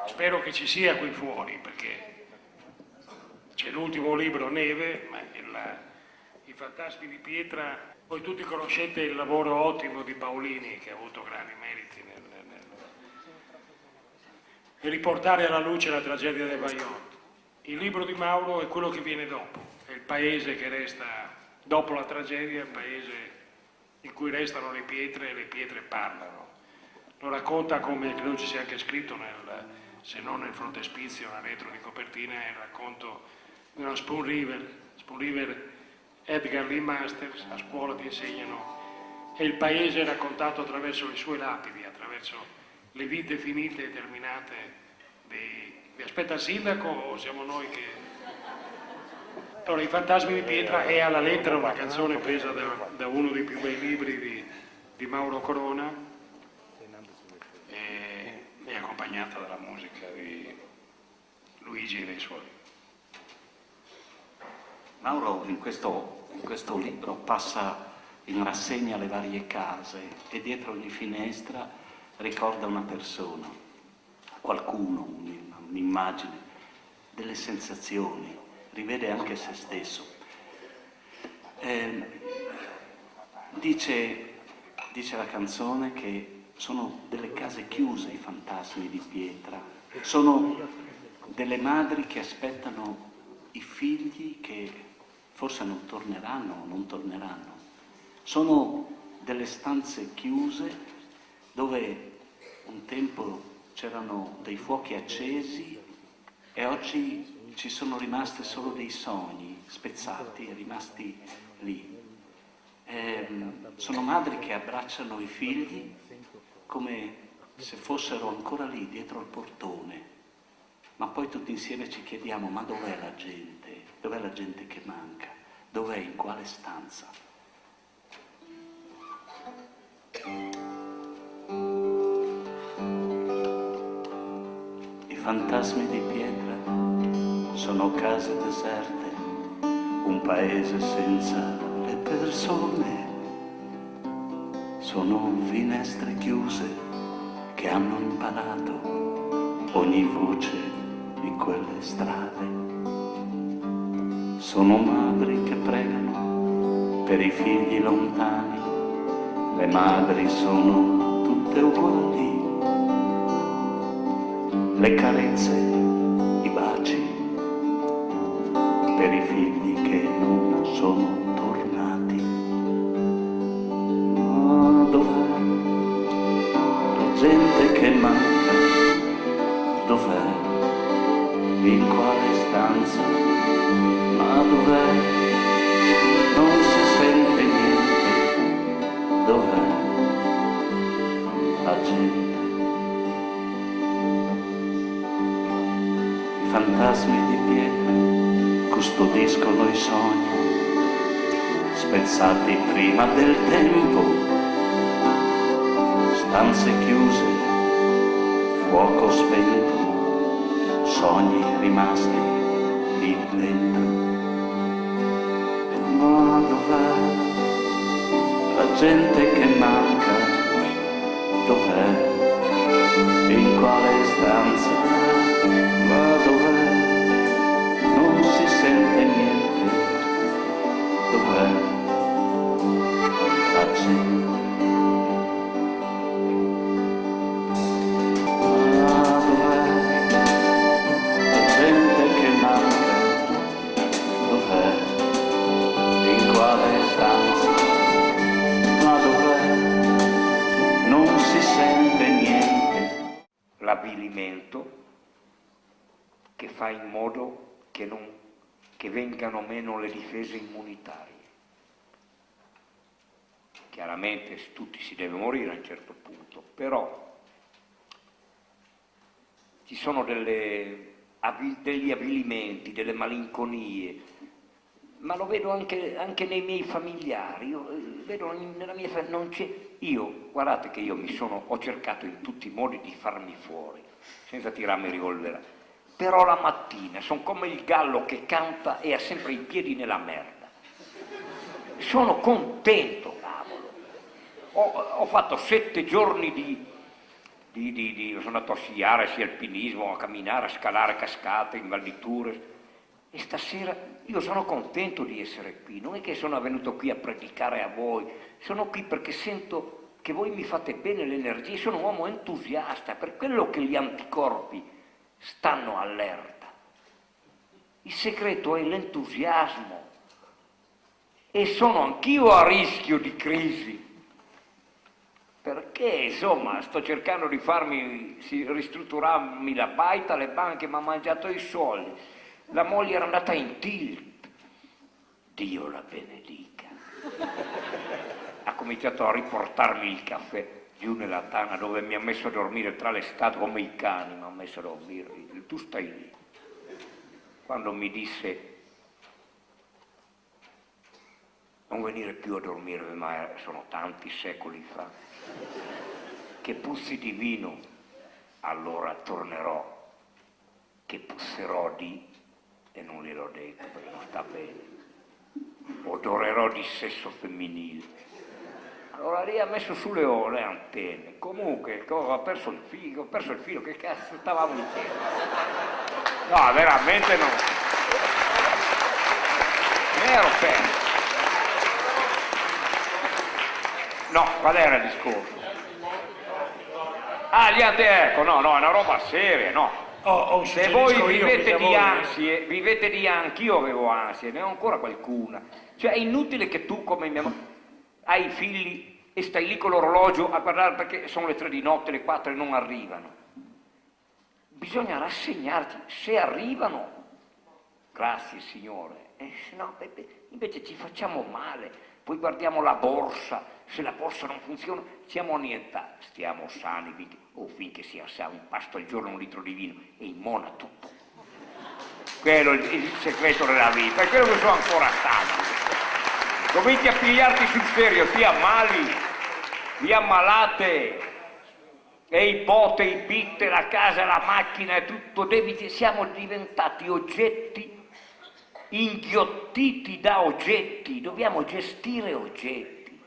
spero che ci sia qui fuori, perché c'è l'ultimo libro, Neve, ma I fantasmi di pietra, voi tutti conoscete il lavoro ottimo di Paolini, che ha avuto grandi meriti nel riportare alla luce la tragedia del Vajont. Il libro di Mauro è quello che viene dopo, è il paese che resta dopo la tragedia, il paese in cui restano le pietre e le pietre parlano. Lo racconta, come credo ci sia anche scritto, se non nel frontespizio, nella retro di copertina, è il racconto di una Spoon River, Edgar Lee Masters, a scuola ti insegnano, e il paese è raccontato attraverso le sue lapidi, attraverso le vite finite e terminate vi aspetta il sindaco o siamo noi che... Allora, I fantasmi di pietra è alla lettera una canzone presa da uno dei più bei libri di Mauro Corona, e accompagnata dalla musica di Luigi e dei suoi. Mauro in questo libro passa in rassegna le varie case e dietro ogni finestra ricorda una persona, qualcuno, un'immagine, delle sensazioni, rivede anche se stesso. Dice la canzone che sono delle case chiuse i fantasmi di pietra, sono delle madri che aspettano i figli che forse non torneranno o non torneranno. Sono delle stanze chiuse dove un tempo c'erano dei fuochi accesi e oggi ci sono rimasti solo dei sogni spezzati e rimasti lì. Sono madri che abbracciano i figli come se fossero ancora lì dietro al portone, ma poi tutti insieme ci chiediamo: ma dov'è la gente? Dov'è la gente che manca? Dov'è? In quale stanza? I fantasmi di pietra sono case deserte, un paese senza le persone, sono finestre chiuse che hanno imparato ogni voce di quelle strade, sono madri che pregano per i figli lontani, le madri sono tutte uguali, le carezze, i baci per i figli che non sono tornati. Ma dov'è la gente che manca? Dov'è? In quale stanza? Ma dov'è? Non si sente niente. Dov'è la gente? I fantasmi di pietra custodiscono i sogni, spezzati prima del tempo, stanze chiuse, fuoco spento, sogni rimasti lì dentro. Ma dov'è la gente che manca? Dov'è? In quale stanza? Ma dov'è? Non si sente niente. Dov'è la gente? Ma dov'è la gente che manca? Dov'è? In quale stanza? Ma dov'è? Non si sente niente. L'avvilimento che fa in modo che vengano meno le difese immunitarie. Chiaramente tutti si deve morire a un certo punto, però ci sono degli avvilimenti, delle malinconie, ma lo vedo anche nei miei familiari, io vedo nella mia famiglia, non c'è, guardate che io ho cercato in tutti i modi di farmi fuori, senza tirarmi il revolver, però la mattina sono come il gallo che canta e ha sempre i piedi nella merda. Sono contento, cavolo. Ho fatto 7 giorni sono andato a sciare, sia alpinismo, a camminare, a scalare cascate in Val di Tures. E stasera io sono contento di essere qui, non è che sono venuto qui a predicare a voi, sono qui perché sento che voi mi fate bene l'energia, sono un uomo entusiasta, per quello che gli anticorpi stanno allerta. Il segreto è l'entusiasmo e sono anch'io a rischio di crisi, perché insomma sto cercando di ristrutturarmi la baita, le banche mi hanno mangiato i soldi, la moglie era andata in tilt, Dio la benedica, ha cominciato a riportarmi il caffè giù nella tana dove mi ha messo a dormire tra le statue come i cani, mi ha messo a dormire, tu stai lì. Quando mi disse non venire più a dormire, ma sono tanti secoli fa, che puzzi di vino, allora tornerò, che puzzerò di, e non gliel'ho detto perché non sta bene, odorerò di sesso femminile. Allora lì ha messo sulle antenne, comunque ho perso il filo, che cazzo stavamo dicendo? No, veramente no. Me ero perso. No, qual era il discorso? Ah, gli ecco, no, è una roba seria, no. Se voi vivete di ansie, io avevo ansie, ne ho ancora qualcuna. Cioè è inutile che tu, come mia mamma, hai figli e stai lì con l'orologio a guardare perché sono le 3 di notte, le 4 e non arrivano. Bisogna rassegnarti, se arrivano, grazie Signore, e se no invece ci facciamo male, poi guardiamo la borsa, se la borsa non funziona siamo annientati, stiamo sani finché sia sani, un pasto al giorno, un litro di vino e immona tutto. Quello è il segreto della vita, è quello che sono ancora sano. Cominci a pigliarti sul serio, ti ammali, vi ammalate. e i botte, i bitte, la casa, la macchina e tutto debiti, siamo diventati oggetti inghiottiti da oggetti, dobbiamo gestire oggetti.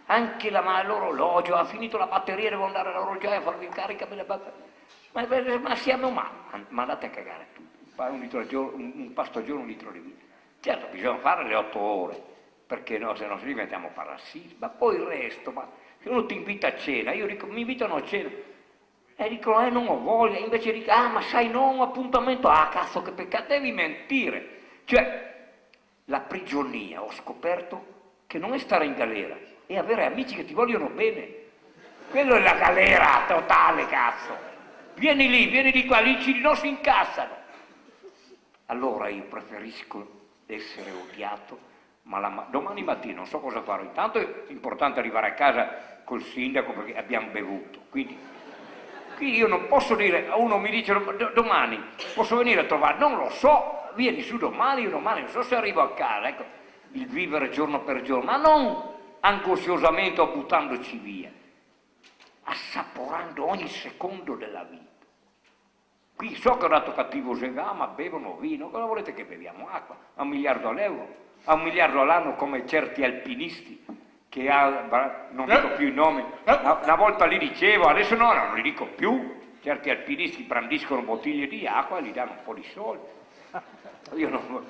Anche l'orologio, ha finito la batteria, devo andare all'orologiaio a farvi in carica per le batterie. Ma siamo umani, ma andate a cagare tutti, un pasto al giorno, un litro di vino. Certo, bisogna fare le 8 ore, perché no, se no se diventiamo parassiti, ma poi il resto, ma se uno ti invita a cena, io dico, mi invitano a cena, e dicono, non ho voglia, invece dico, ma sai, no, un appuntamento, cazzo che peccato, devi mentire. Cioè, la prigionia, ho scoperto che non è stare in galera, è avere amici che ti vogliono bene. Quello è la galera totale, cazzo. Vieni di qua, lì non si incassano. Allora io preferisco essere odiato, ma domani mattina non so cosa farò. Intanto è importante arrivare a casa col sindaco perché abbiamo bevuto. Quindi io non posso dire, uno mi dice domani posso venire a trovare, non lo so. Vieni su domani, io domani non so se arrivo a casa, ecco, il vivere giorno per giorno, ma non angosciosamente o buttandoci via, assaporando ogni secondo della vita. Qui so che ho dato cattivo esempio, ma bevono vino, cosa volete che beviamo? Acqua, a 1 miliardo all'euro, a 1 miliardo all'anno come certi alpinisti, che non dico più i nomi, una volta li dicevo, adesso no, non li dico più, certi alpinisti brandiscono bottiglie di acqua e gli danno un po' di soldi. Io non,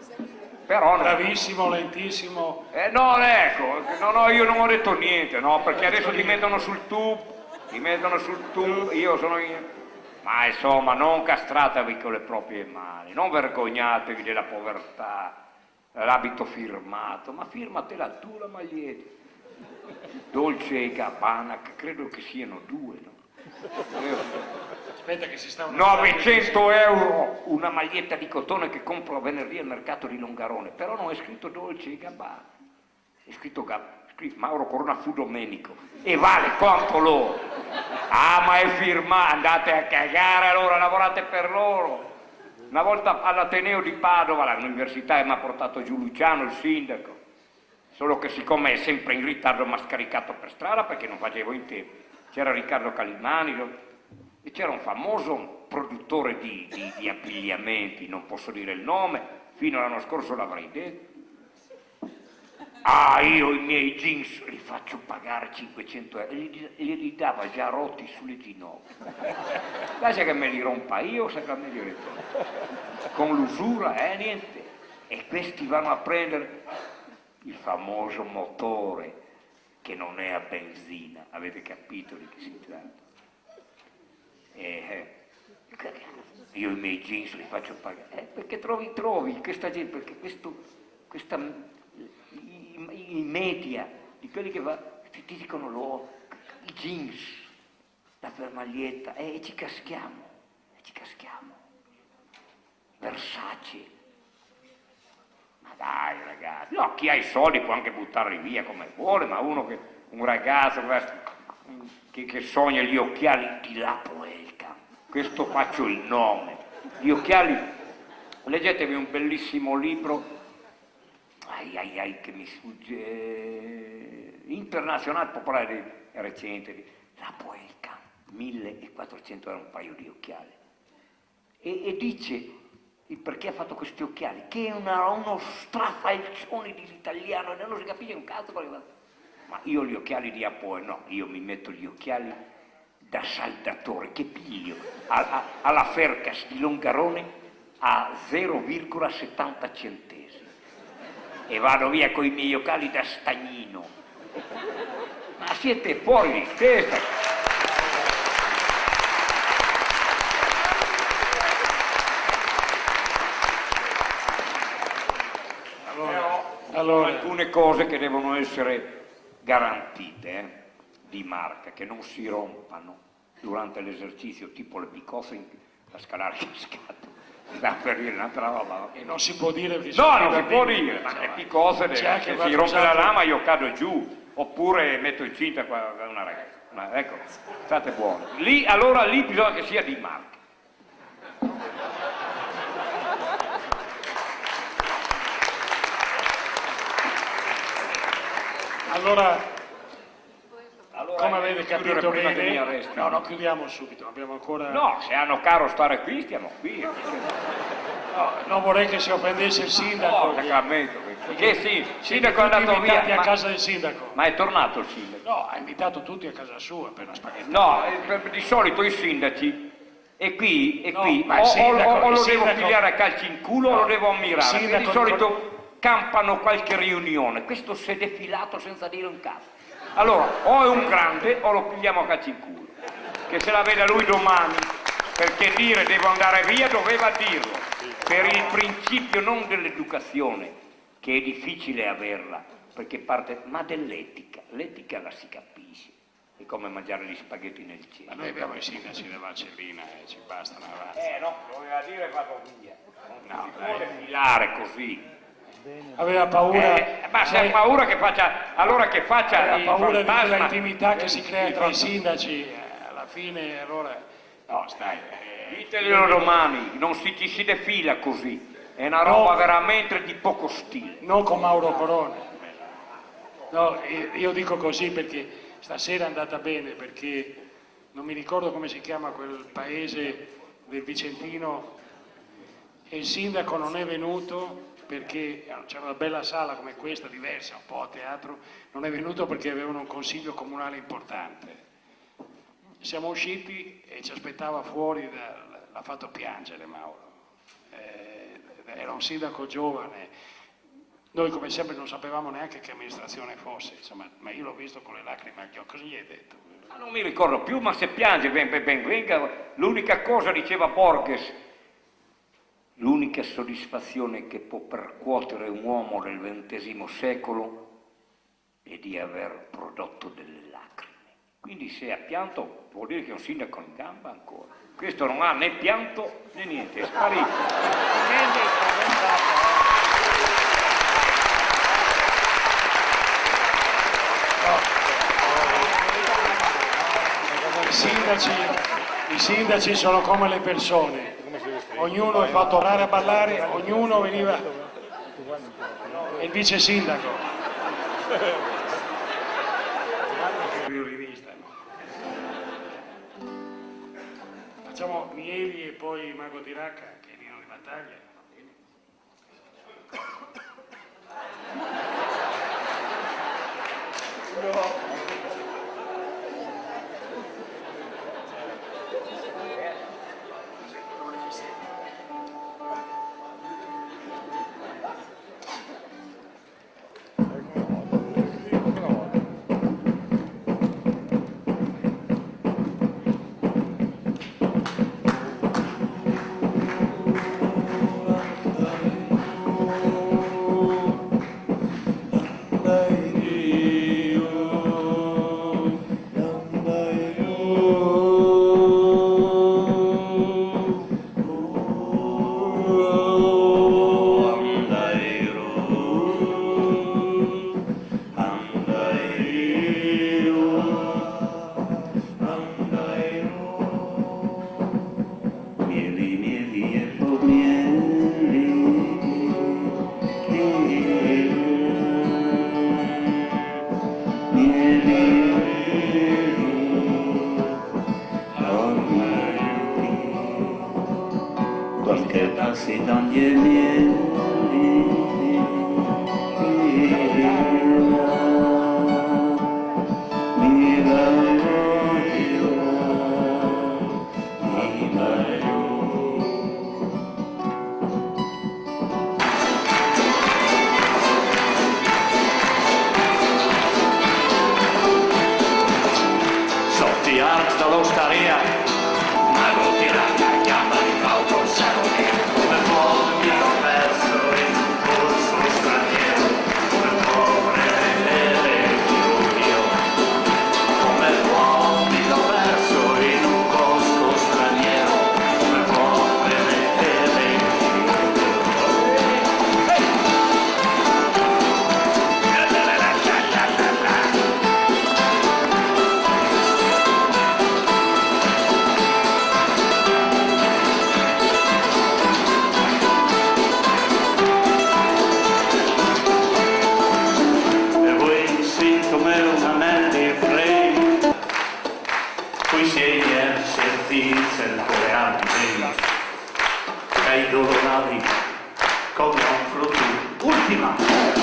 però Bravissimo, lentissimo. no, ecco, no, io non ho detto niente, no, perché adesso ti mettono sul tubo, io sono ma insomma, non castratevi con le proprie mani, non vergognatevi della povertà, l'abito firmato, ma firmatela tu la maglietta. Dolce e Gabbana, che credo che siano 2, no? Aspetta che si sta... 900 euro una maglietta di cotone che compro a venerdì al mercato di Longarone, però non è scritto Dolce e Gabbana, è scritto Mauro Corona fu Domenico e vale quanto loro. Ma è firmato, andate a cagare allora, lavorate per loro. Una volta all'Ateneo di Padova, all'università, mi ha portato giù Luciano, il sindaco, solo che siccome è sempre in ritardo mi ha scaricato per strada perché non facevo in tempo. C'era Riccardo Calimani e c'era un famoso produttore di abbigliamenti, non posso dire il nome, fino all'anno scorso l'avrei detto. Io i miei jeans li faccio pagare 500 euro e li dava già rotti sulle ginocchia. Lascia che me li rompa io, sa che me li ritorno. Con l'usura, niente. E questi vanno a prendere il famoso motore che non è a benzina, avete capito di che si tratta? Io i miei jeans li faccio pagare, perché trovi questa gente, perché i media, di quelli che ti dicono loro, i jeans, la fermaglietta, e ci caschiamo. Versace. Ma dai ragazzi, no, chi ha i soldi può anche buttarli via come vuole, ma un ragazzo che sogna gli occhiali di La Poelca, questo faccio il nome, gli occhiali, leggetevi un bellissimo libro, che mi sfugge, internazionale popolare recente, La Poelca, 1400 era un paio di occhiali, e dice il perché ha fatto questi occhiali, che è uno strafalcione dell'italiano, non si capisce un cazzo, ma io gli occhiali di Apoe, no, io mi metto gli occhiali da saldatore, che piglio alla Fercas di Longarone a 0,70 centesimi. E vado via con i miei occhiali da stagnino. Ma siete fuori di testa. Allora, alcune cose che devono essere garantite, di marca, che non si rompano durante l'esercizio, tipo le picoffe, la scalare cascato. Da per dire un'altra roba. e non si può dire... No, non si può dire, ma le picose, c'è anche se si rompe la qualcos'altro. lama io cado giù, oppure metto incinta una ragazza. Ma ecco, state buoni. Allora lì bisogna che sia di marca. Allora come avete chiudere capito prima che mi bene, arresti. no, chiudiamo subito, abbiamo ancora... No, se hanno caro stare qui, stiamo qui. No, non vorrei che si offendesse il sindaco. No, sacramento. Che sì, il sindaco è Siete andato tutti invitati via. a casa del sindaco. Ma è tornato il sindaco? No, ha invitato tutti a casa sua per una spaghetti. No, di solito i sindaci e qui, No, ma il o sindaco- lo il devo sindaco- pigliare a calci in culo o lo devo ammirare, il perché di sindaco- solito campano qualche riunione, questo si è defilato senza dire un cazzo. Allora, o è un grande o lo pigliamo a calci in culo, che se la veda lui domani, perché dire devo andare via doveva dirlo, per il principio non dell'educazione, che è difficile averla, perché parte, ma dell'etica, l'etica la si capisce. È come mangiare gli spaghetti nel cielo. Ma noi abbiamo i sindaci della Valcellina e ci bastano avanti. No, doveva dire vado via. No, Non si può defilare così. Aveva paura, Ma se ha paura che faccia, allora che faccia aveva il paura di quella fantasma. intimità che si crea tra i sindaci, alla fine allora... No, stai... Diteglielo domani, non ci si defila così. È una roba No. veramente di poco stile. non con Mauro Corona. No, io dico così perché stasera è andata bene, perché non mi ricordo come si chiama quel paese del Vicentino e il sindaco non è venuto perché c'era una bella sala come questa, diversa, un po' a teatro, non è venuto perché avevano un consiglio comunale importante. Siamo usciti e ci aspettava fuori, l'ha fatto piangere Mauro. Era un sindaco giovane, noi come sempre non sapevamo neanche che amministrazione fosse, insomma, ma io l'ho visto con le lacrime agli occhi. Cosa gli hai detto? Ma non mi ricordo più, ma se piange ben venga. L'unica cosa, diceva Borges, l'unica soddisfazione che può percuotere un uomo del XX secolo è di aver prodotto delle lacrime. Quindi se ha pianto vuol dire che è un sindaco in gamba ancora. Questo non ha né pianto né niente, è sparito. Niente è spaventato, I sindaci sono come le persone, ognuno è fatto orare a ballare, ognuno veniva, e il vice sindaco. Violinista, no? Facciamo Mieli e poi Mago di Racca, che è Nino di battaglia. Mieli, mieli e poi mieli, mieli, qualche tassi d'ogni mieli, Sotto arc dall'osteria, mago di racca, gamba di falco, serone, come buon mi ho perso in un corso straniero, come povere mio, come buon mi ho perso in un corso straniero, come povere Pilsen come Antigeni, dai dolorati come un frutto ultima.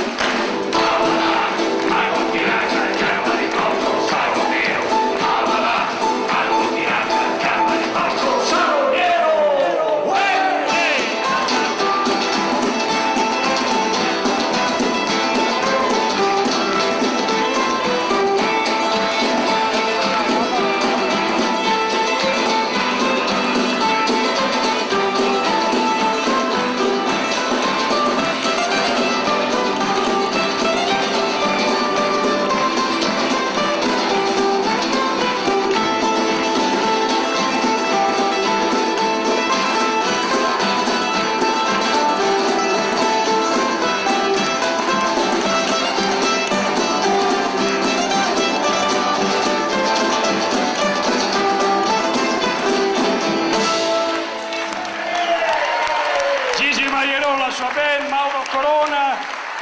La sua band, Mauro Corona,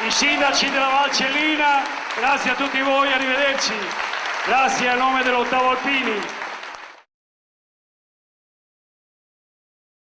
i sindaci della Valcellina, grazie a tutti voi, arrivederci, grazie a nome dell'Ottavo Alpini.